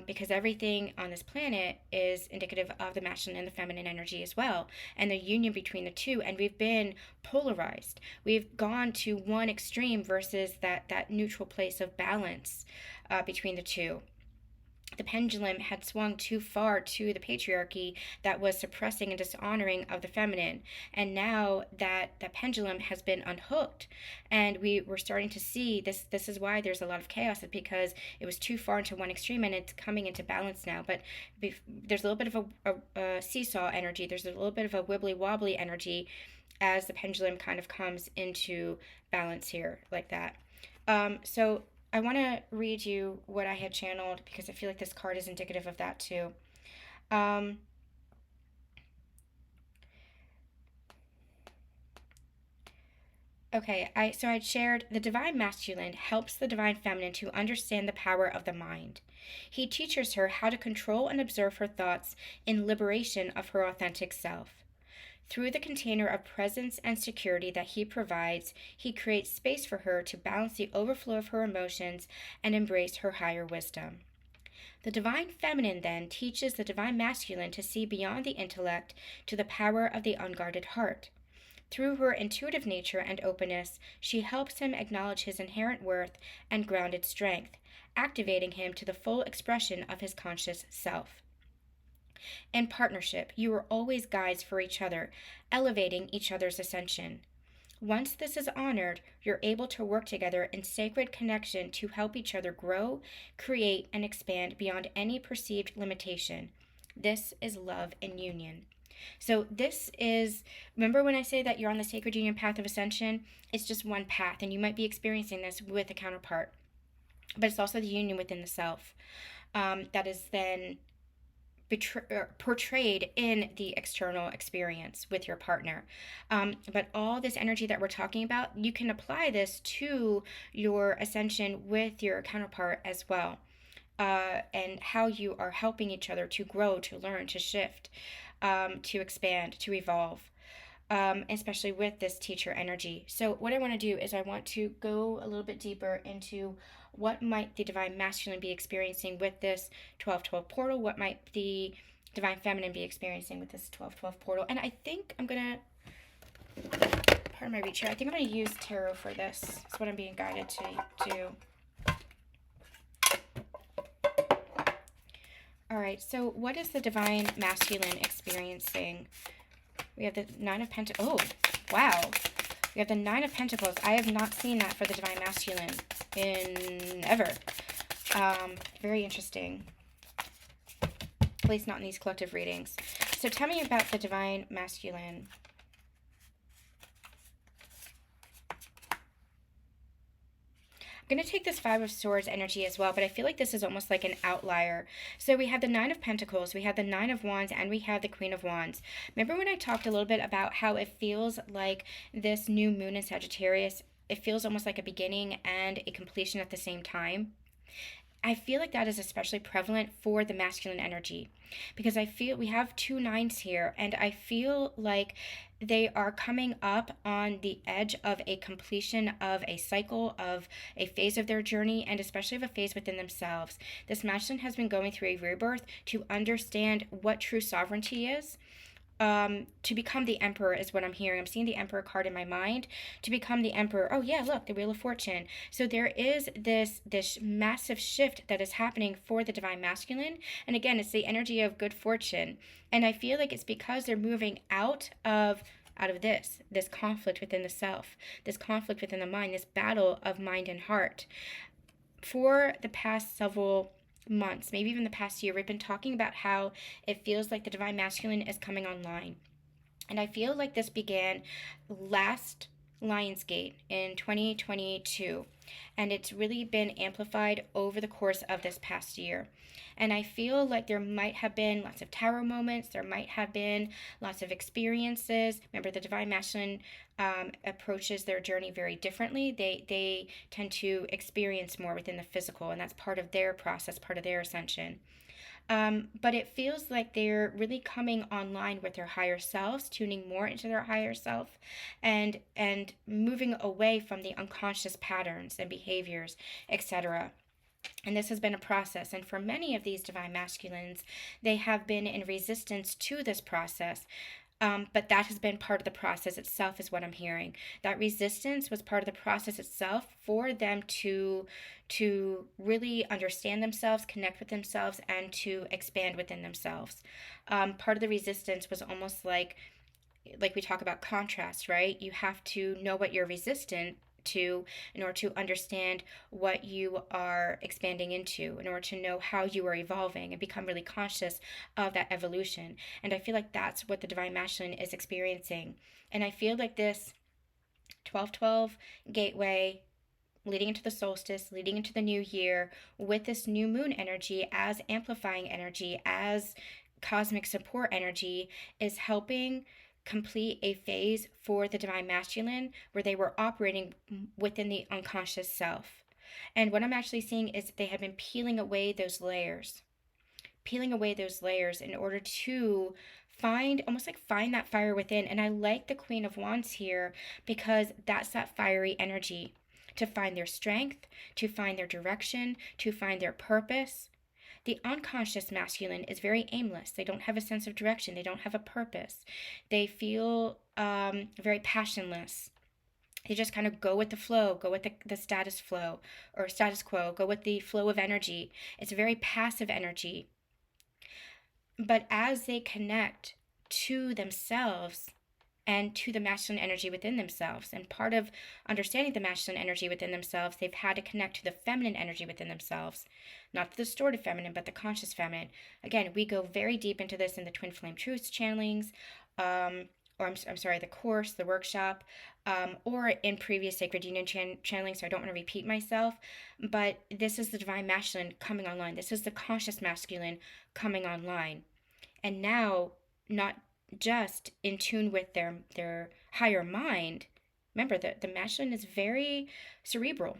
Because everything on this planet is indicative of the masculine and the feminine energy as well, and the union between the two. And we've been polarized. We've gone to one extreme versus that neutral place of balance between the two. The pendulum had swung too far to the patriarchy that was suppressing and dishonoring of the feminine. And now that the pendulum has been unhooked, and we were starting to see this. This is why there's a lot of chaos, because it was too far into one extreme, and it's coming into balance now. But there's a little bit of a seesaw energy. There's a little bit of a wibbly wobbly energy as the pendulum kind of comes into balance here, like that. So I want to read you what I had channeled, because I feel like this card is indicative of that too. Okay, so I'd shared the divine masculine helps the divine feminine to understand the power of the mind. He teaches her how to control and observe her thoughts in liberation of her authentic self. Through the container of presence and security that he provides, he creates space for her to balance the overflow of her emotions and embrace her higher wisdom. The divine feminine then teaches the divine masculine to see beyond the intellect to the power of the unguarded heart. Through her intuitive nature and openness, she helps him acknowledge his inherent worth and grounded strength, activating him to the full expression of his conscious self. In partnership, you are always guides for each other, elevating each other's ascension. Once this is honored, you're able to work together in sacred connection to help each other grow, create, and expand beyond any perceived limitation. This is love and union. So this is, remember when I say that you're on the sacred union path of ascension? It's just one path, and you might be experiencing this with a counterpart. But it's also the union within the self that is then portrayed in the external experience with your partner. But all this energy that we're talking about, you can apply this to your ascension with your counterpart as well. And how you are helping each other to grow, to learn, to shift, to expand, to evolve, especially with this teacher energy. So what I want to do is I want to go a little bit deeper into what might the divine masculine be experiencing with this 12-12 portal. What might the divine feminine be experiencing with this 12-12 portal? And I think I'm going to, pardon my reach here, I think I'm going to use tarot for this. That's what I'm being guided to do. All right, so what is the divine masculine experiencing? We have the Nine of Pentacles. Oh, wow. We have the Nine of Pentacles. I have not seen that for the divine masculine in ever. Very interesting. At least not in these collective readings. So tell me about the divine masculine. going to take this Five of Swords energy as well, but I feel like this is almost like an outlier. So we have the Nine of Pentacles, we have the Nine of Wands, and we have the Queen of Wands. Remember when I talked a little bit about how it feels like this new moon in Sagittarius, it feels almost like a beginning and a completion at the same time? I feel like that is especially prevalent for the masculine energy, because I feel we have two nines here, and I feel like they are coming up on the edge of a completion of a cycle, of a phase of their journey, and especially of a phase within themselves. This masculine has been going through a rebirth to understand what true sovereignty is. To become the emperor is what I'm hearing. I'm seeing the emperor card in my mind. To become the emperor. Oh yeah, look, the Wheel of Fortune. So there is this massive shift that is happening for the divine masculine. And again, it's the energy of good fortune. And I feel like it's because they're moving out of this conflict within the self, this conflict within the mind, this battle of mind and heart. For the past several months, maybe even the past year, we've been talking about how it feels like the divine masculine is coming online. And I feel like this began last Lionsgate in 2022. And it's really been amplified over the course of this past year. And I feel like there might have been lots of tarot moments. There might have been lots of experiences. Remember, the divine masculine approaches their journey very differently. They tend to experience more within the physical, and that's part of their process, part of their ascension. But it feels like they're really coming online with their higher selves, tuning more into their higher self, and moving away from the unconscious patterns and behaviors, etc. And this has been a process. And for many of these divine masculines, they have been in resistance to this process. But that has been part of the process itself, is what I'm hearing. That resistance was part of the process itself for them to really understand themselves, connect with themselves, and to expand within themselves. Part of the resistance was almost like we talk about contrast, right? You have to know what you're resistant to in order to understand what you are expanding into, in order to know how you are evolving and become really conscious of that evolution. And I feel like that's what the divine masculine is experiencing. And I feel like this 12-12 gateway leading into the solstice, leading into the new year, with this new moon energy as amplifying energy, as cosmic support energy, is helping complete a phase for the divine masculine where they were operating within the unconscious self. And what I'm actually seeing is they have been peeling away those layers, in order to find that fire within. And I like the Queen of Wands here because that's that fiery energy, to find their strength, to find their direction, to find their purpose. The unconscious masculine is very aimless. They don't have a sense of direction. They don't have a purpose. They feel very passionless. They just kind of go with the flow, go with the status flow or status quo, go with the flow of energy. It's a very passive energy. But as they connect to themselves and to the masculine energy within themselves, and part of understanding the masculine energy within themselves, they've had to connect to the feminine energy within themselves. Not the distorted feminine, but the conscious feminine. Again, we go very deep into this in the Twin Flame Truths channelings, or I'm sorry, the course, the workshop, or in previous Sacred Union channeling, so I don't want to repeat myself. But this is the divine masculine coming online. This is the conscious masculine coming online. And now, not just in tune with their higher mind. Remember, the masculine is very cerebral.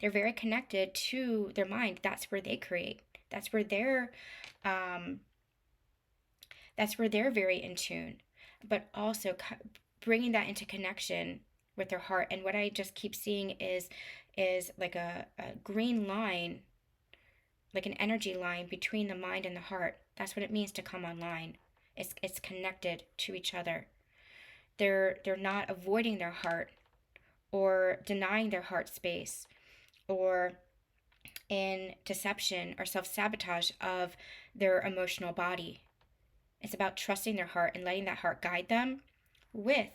They're very connected to their mind. That's where they create. That's where they're very in tune. But also bringing that into connection with their heart. And what I just keep seeing is like a green line, like an energy line between the mind and the heart. That's what it means to come online. It's connected to each other. They're not avoiding their heart or denying their heart space or in deception or self-sabotage of their emotional body. It's about trusting their heart and letting that heart guide them with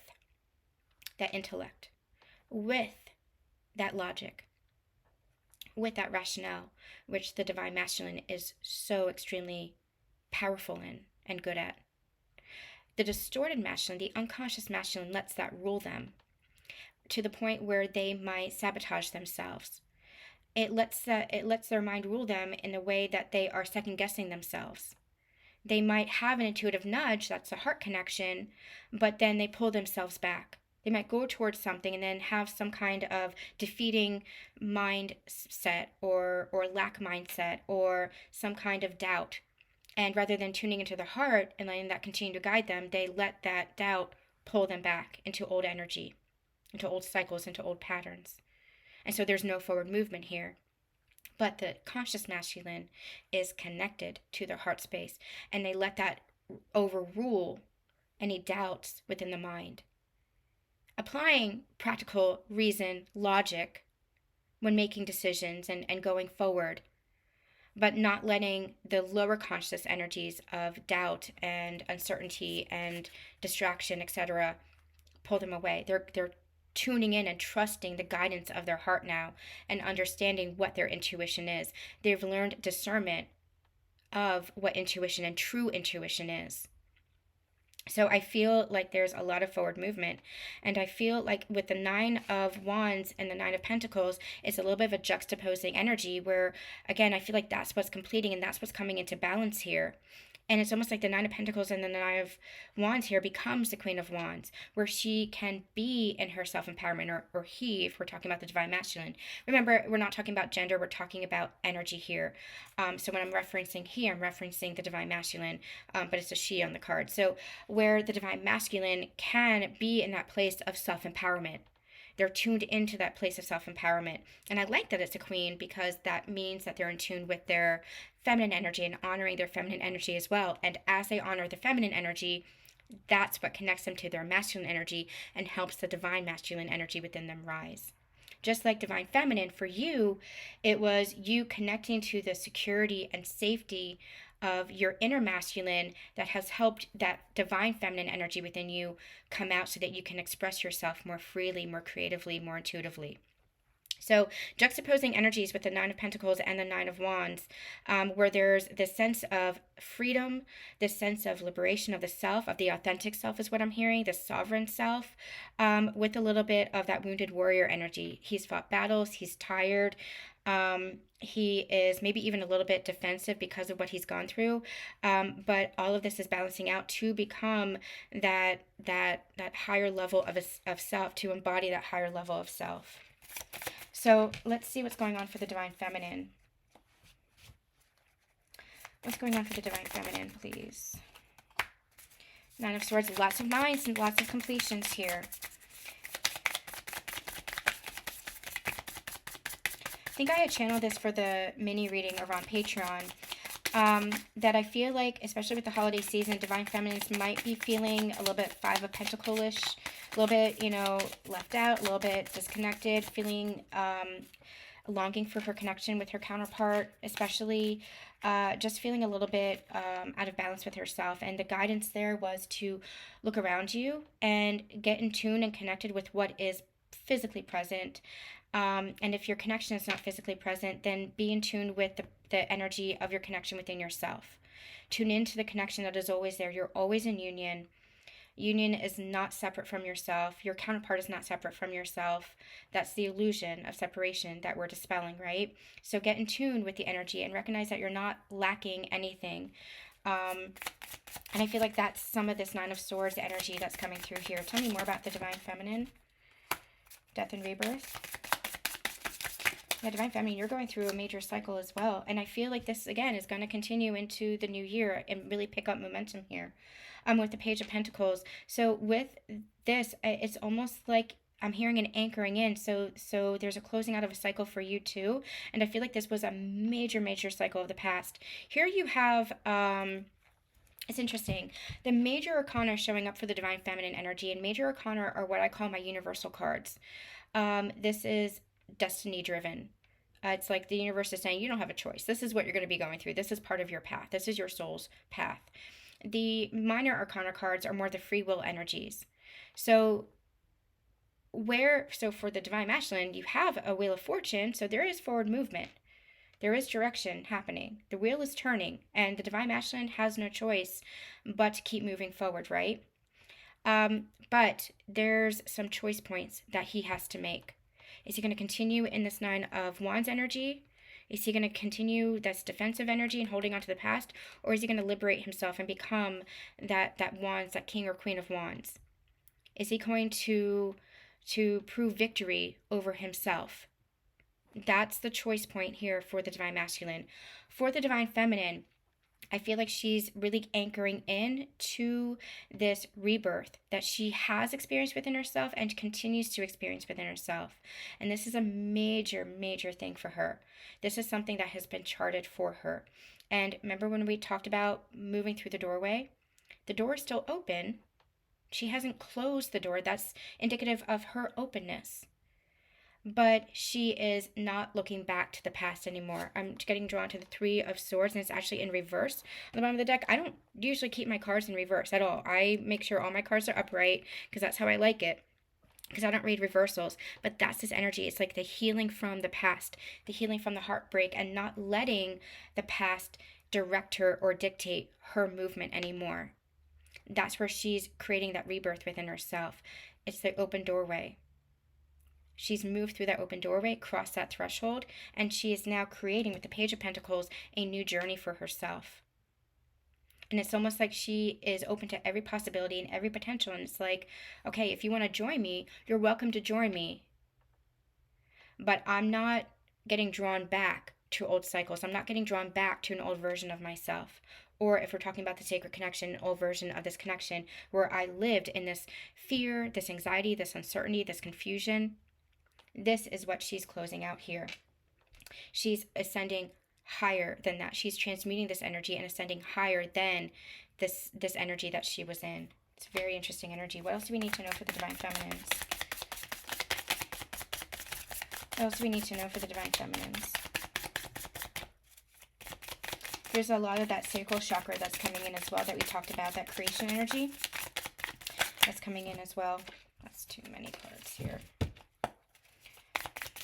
that intellect, with that logic, with that rationale, which the divine masculine is so extremely powerful in and good at. The distorted masculine, the unconscious masculine, lets that rule them to the point where they might sabotage themselves. it lets their mind rule them in a way that they are second guessing themselves. They might have an intuitive nudge, that's a heart connection, but then they pull themselves back. They might go towards something and then have some kind of defeating mindset or lack mindset or some kind of doubt. And rather than tuning into the heart and letting that continue to guide them, they let that doubt pull them back into old energy, into old cycles, into old patterns. And so there's no forward movement here. But the conscious masculine is connected to their heart space, and they let that overrule any doubts within the mind. Applying practical reason, logic, when making decisions and going forward, but not letting the lower conscious energies of doubt and uncertainty and distraction, etc., pull them away. They're tuning in and trusting the guidance of their heart now and understanding what their intuition is. They've learned discernment of what intuition and true intuition is. So I feel like there's a lot of forward movement. And I feel like with the Nine of Wands and the Nine of Pentacles, it's a little bit of a juxtaposing energy where, again, I feel like that's what's completing and that's what's coming into balance here. And it's almost like the Nine of Pentacles and the Nine of Wands here becomes the Queen of Wands, where she can be in her self-empowerment, or he, if we're talking about the Divine Masculine. Remember, we're not talking about gender, we're talking about energy here. So when I'm referencing he, I'm referencing the Divine Masculine, but it's a she on the card. So where the Divine Masculine can be in that place of self-empowerment. They're tuned into that place of self-empowerment. And I like that it's a queen because that means that they're in tune with their feminine energy and honoring their feminine energy as well. And as they honor the feminine energy, that's what connects them to their masculine energy and helps the divine masculine energy within them rise. Just like divine feminine, for you, it was you connecting to the security and safety of your inner masculine that has helped that divine feminine energy within you come out so that you can express yourself more freely, more creatively, more intuitively. So juxtaposing energies with the Nine of Pentacles and the Nine of Wands, where there's this sense of freedom, this sense of liberation of the self, of the authentic self is what I'm hearing, the sovereign self, with a little bit of that wounded warrior energy. He's fought battles, he's tired, he is maybe even a little bit defensive because of what he's gone through, but all of this is balancing out to become that higher level of self, to embody that higher level of self. So let's see what's going on for the Divine Feminine. What's going on for the Divine Feminine, please? Nine of Swords, lots of minds and lots of completions here. I think I had channeled this for the mini reading over on Patreon. That I feel like, especially with the holiday season, Divine Feminines might be feeling a little bit Five of Pentacles-ish, a little bit, left out, a little bit disconnected, feeling longing for her connection with her counterpart, especially just feeling a little bit out of balance with herself. And the guidance there was to look around you and get in tune and connected with what is physically present. And if your connection is not physically present, then be in tune with the energy of your connection within yourself. Tune into the connection that is always there. You're always in union. Union is not separate from yourself. Your counterpart is not separate from yourself. That's the illusion of separation that we're dispelling, right? So get in tune with the energy and recognize that you're not lacking anything. And I feel like that's some of this Nine of Swords energy that's coming through here. Tell me more about the Divine Feminine. Death and rebirth. Yeah, Divine Feminine, you're going through a major cycle as well. And I feel like this, again, is going to continue into the new year and really pick up momentum here. With the Page of Pentacles. So with this, it's almost like I'm hearing an anchoring in. So there's a closing out of a cycle for you too. And I feel like this was a major, major cycle of the past. Here you have... it's interesting. The major arcana showing up for the Divine Feminine energy, and major arcana are what I call my universal cards. This is destiny driven. It's like the universe is saying, you don't have a choice. This is what you're going to be going through. This is part of your path. This is your soul's path. The minor arcana cards are more the free will energies. So for the Divine Masculine, you have a Wheel of Fortune, so there is forward movement. There is direction happening. The wheel is turning, and the Divine Masculine has no choice but to keep moving forward, right? But there's some choice points that he has to make. Is he going to continue in this Nine of Wands energy? Is he going to continue this defensive energy and holding on to the past? Or is he going to liberate himself and become that Wands, that King or Queen of Wands? Is he going to prove victory over himself? That's the choice point here for the Divine Masculine. For the Divine Feminine, I feel like she's really anchoring in to this rebirth that she has experienced within herself and continues to experience within herself. And this is a major, major thing for her. This is something that has been charted for her. And remember when we talked about moving through the doorway? The door is still open. She hasn't closed the door. That's indicative of her openness. But she is not looking back to the past anymore. I'm getting drawn to the Three of Swords, and it's actually in reverse on the bottom of the deck. I don't usually keep my cards in reverse at all. I make sure all my cards are upright because that's how I like it, because I don't read reversals. But that's this energy. It's like the healing from the past, the healing from the heartbreak, and not letting the past direct her or dictate her movement anymore. That's where she's creating that rebirth within herself. It's the open doorway. She's moved through that open doorway, crossed that threshold, and she is now creating, with the Page of Pentacles, a new journey for herself. And it's almost like she is open to every possibility and every potential. And it's like, okay, if you want to join me, you're welcome to join me. But I'm not getting drawn back to old cycles. I'm not getting drawn back to an old version of myself. Or if we're talking about the sacred connection, an old version of this connection where I lived in this fear, this anxiety, this uncertainty, this confusion. This is what she's closing out here. She's ascending higher than that. She's transmuting this energy and ascending higher than this energy that she was in. It's very interesting energy. What else do we need to know for the Divine Feminines? What else do we need to know for the Divine Feminines? There's a lot of that sacral chakra that's coming in as well that we talked about, that creation energy that's coming in as well. That's too many cards here.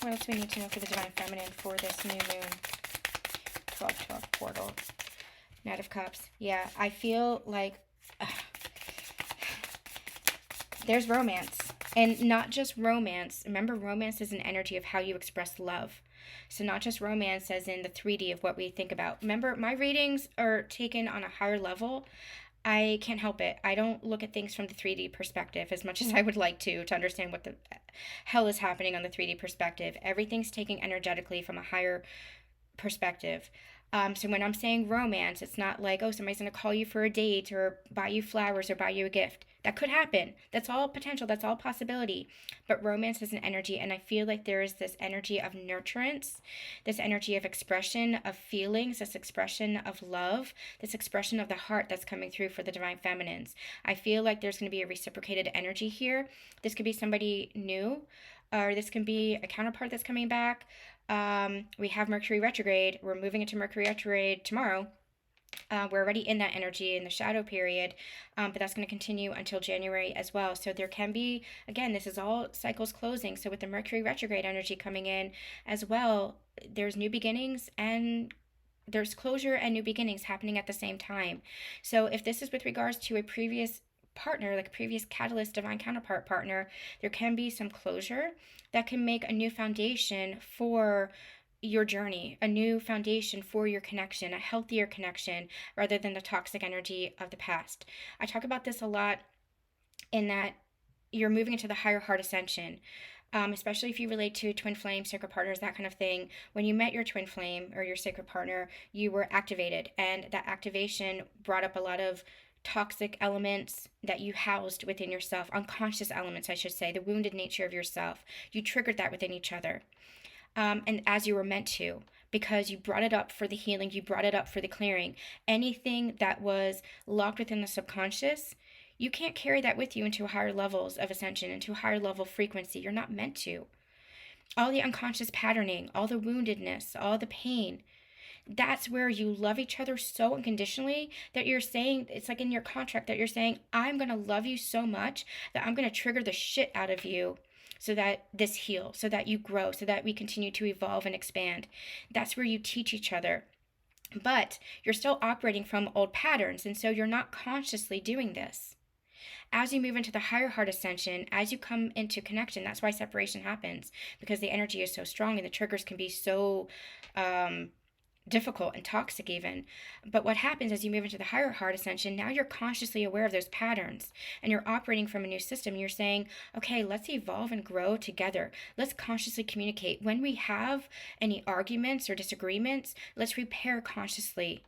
What else do we need to know for the Divine Feminine for this new moon? 12-12 portal. Knight of Cups. Yeah, I feel like there's romance. And not just romance. Remember, romance is an energy of how you express love. So not just romance as in the 3D of what we think about. Remember, my readings are taken on a higher level. I can't help it. I don't look at things from the 3D perspective as much as I would like to understand what the hell is happening on the 3D perspective. Everything's taken energetically from a higher perspective. So when I'm saying romance, it's not like, oh, somebody's going to call you for a date or buy you flowers or buy you a gift. That could happen. That's all potential. That's all possibility. But romance is an energy, and I feel like there is this energy of nurturance, this energy of expression of feelings, this expression of love, this expression of the heart that's coming through for the Divine Feminines. I feel like there's going to be a reciprocated energy here. This could be somebody new, or this can be a counterpart that's coming back. We have Mercury retrograde. We're moving into Mercury retrograde tomorrow. We're already in that energy in the shadow period, but that's going to continue until January as well. So there can be, again, this is all cycles closing. So with the Mercury retrograde energy coming in as well, there's new beginnings and there's closure and new beginnings happening at the same time. So if this is with regards to a previous partner, like a previous catalyst, divine counterpart partner, there can be some closure that can make a new foundation for your journey, a new foundation for your connection, a healthier connection rather than the toxic energy of the past. I talk about this a lot in that you're moving into the higher heart ascension. Especially if you relate to twin flame, sacred partners, that kind of thing. When you met your twin flame or your sacred partner, you were activated, and that activation brought up a lot of toxic elements that you housed within yourself, unconscious elements, I should say, the wounded nature of yourself. You triggered that within each other. And as you were meant to, because you brought it up for the healing, you brought it up for the clearing. Anything that was locked within the subconscious, you can't carry that with you into higher levels of ascension, into higher level frequency. You're not meant to. All the unconscious patterning, all the woundedness, all the pain, that's where you love each other so unconditionally that you're saying, it's like in your contract that you're saying, I'm going to love you so much that I'm going to trigger the shit out of you so that this heals, so that you grow, so that we continue to evolve and expand. That's where you teach each other. But you're still operating from old patterns, and so you're not consciously doing this. As you move into the higher heart ascension, as you come into connection, that's why separation happens, because the energy is so strong and the triggers can be so difficult and toxic even. But what happens as you move into the higher heart ascension, now you're consciously aware of those patterns and you're operating from a new system. You're saying, okay, let's evolve and grow together. Let's consciously communicate. When we have any arguments or disagreements, let's repair consciously.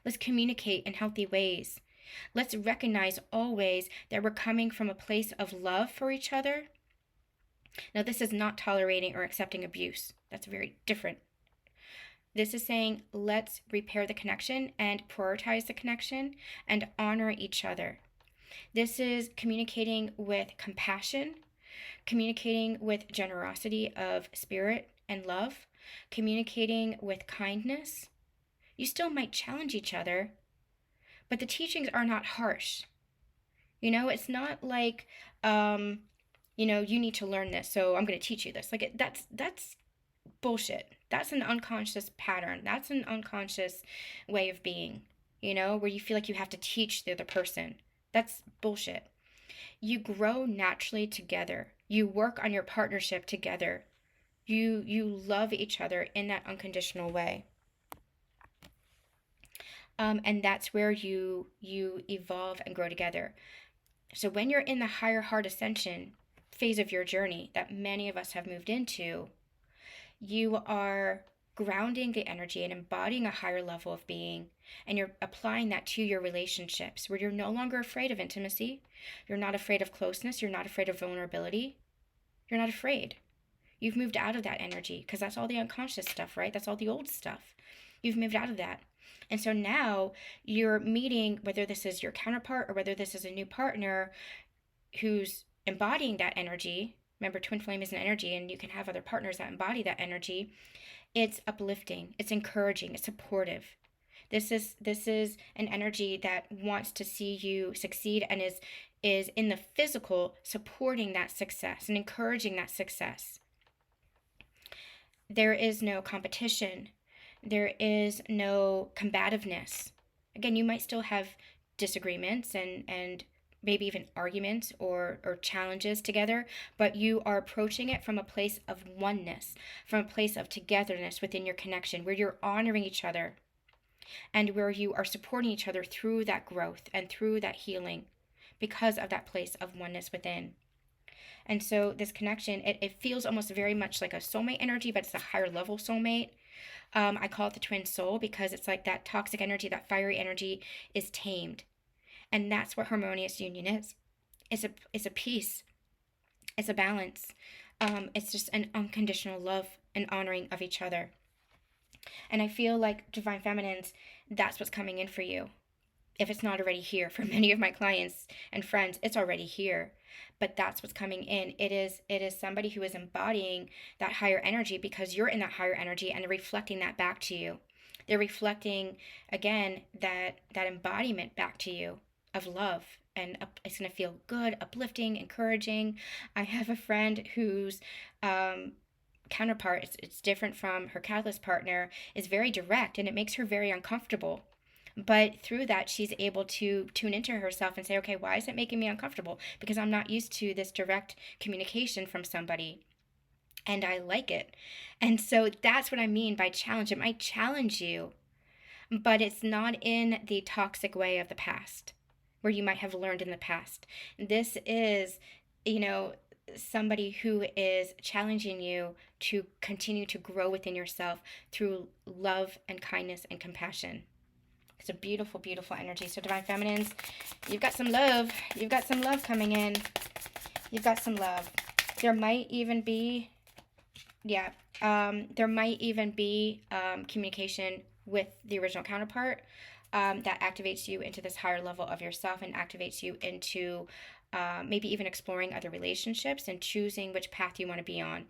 Let's communicate in healthy ways. Let's recognize always that we're coming from a place of love for each other. Now, this is not tolerating or accepting abuse. That's very different. This is saying, let's repair the connection and prioritize the connection and honor each other. This is communicating with compassion, communicating with generosity of spirit and love, communicating with kindness. You still might challenge each other, but the teachings are not harsh. It's not like, you need to learn this, so I'm going to teach you this. Like, that's bullshit. That's an unconscious pattern. That's an unconscious way of being, where you feel like you have to teach the other person. That's bullshit. You grow naturally together. You work on your partnership together. You love each other in that unconditional way. And that's where you evolve and grow together. So when you're in the higher heart ascension phase of your journey that many of us have moved into, you are grounding the energy and embodying a higher level of being, and you're applying that to your relationships where you're no longer afraid of intimacy. You're not afraid of closeness. You're not afraid of vulnerability. You're not afraid. You've moved out of that energy because that's all the unconscious stuff, right? That's all the old stuff. You've moved out of that. And so now you're meeting, whether this is your counterpart or whether this is a new partner who's embodying that energy. Remember, twin flame is an energy, and you can have other partners that embody that energy. It's uplifting, it's encouraging, it's supportive. This is an energy that wants to see you succeed and is in the physical supporting that success and encouraging that success. There is no competition. There is no combativeness. Again, you might still have disagreements and maybe even arguments or challenges together, but you are approaching it from a place of oneness, from a place of togetherness within your connection, where you're honoring each other and where you are supporting each other through that growth and through that healing because of that place of oneness within. And so this connection, it feels almost very much like a soulmate energy, but it's a higher level soulmate. I call it the twin soul because it's like that toxic energy, that fiery energy is tamed. And that's what harmonious union is. It's a peace. It's a balance. It's just an unconditional love and honoring of each other. And I feel like Divine Feminines, that's what's coming in for you. If it's not already here, for many of my clients and friends, it's already here. But that's what's coming in. It is somebody who is embodying that higher energy because you're in that higher energy and they're reflecting that back to you. They're reflecting, again, that embodiment back to you of love. And it's going to feel good, uplifting, encouraging. I have a friend whose counterpart, it's different from her catalyst partner, is very direct, and it makes her very uncomfortable. But through that, she's able to tune into herself and say, okay, why is it making me uncomfortable? Because I'm not used to this direct communication from somebody. And I like it. And so that's what I mean by challenge. It might challenge you, but it's not in the toxic way of the past, where you might have learned in the past. This is, somebody who is challenging you to continue to grow within yourself through love and kindness and compassion. It's a beautiful, beautiful energy. So Divine Feminines, you've got some love. You've got some love coming in. You've got some love. There might even be, communication with the original counterpart that activates you into this higher level of yourself and activates you into maybe even exploring other relationships and choosing which path you want to be on.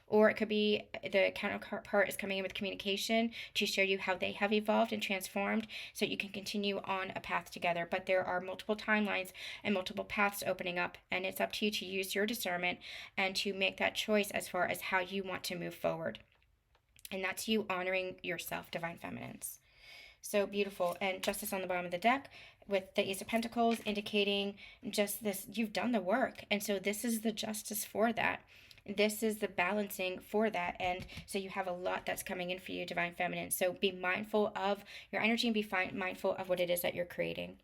Or it could be the counterpart is coming in with communication to share you how they have evolved and transformed so you can continue on a path together. But there are multiple timelines and multiple paths opening up, and it's up to you to use your discernment and to make that choice as far as how you want to move forward. And that's you honoring yourself, Divine Feminines. So beautiful. And Justice on the bottom of the deck, with the Ace of Pentacles indicating just this, you've done the work. And so this is the justice for that. This is the balancing for that. And so you have a lot that's coming in for you, Divine Feminine. So be mindful of your energy and be mindful of what it is that you're creating.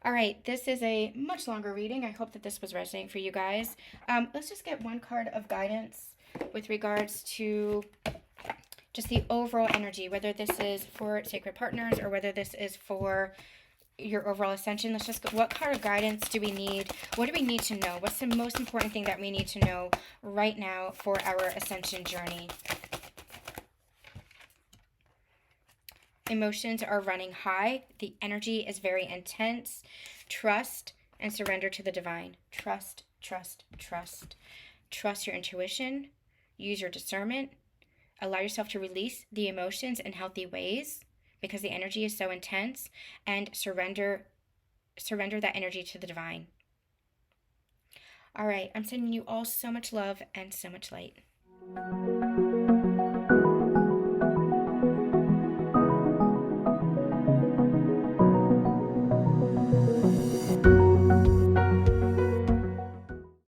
All right, this is a much longer reading. I hope that this was resonating for you guys. Let's just get one card of guidance with regards to just the overall energy, whether this is for sacred partners or whether this is for your overall ascension. Let's just go, what card of guidance do we need? What do we need to know? What's the most important thing that we need to know right now for our ascension journey? Emotions are running high. The energy is very intense. Trust and surrender to the divine. Trust, trust, trust. Trust your intuition. Use your discernment. Allow yourself to release the emotions in healthy ways because the energy is so intense, and surrender that energy to the divine. All right, I'm sending you all so much love and so much light.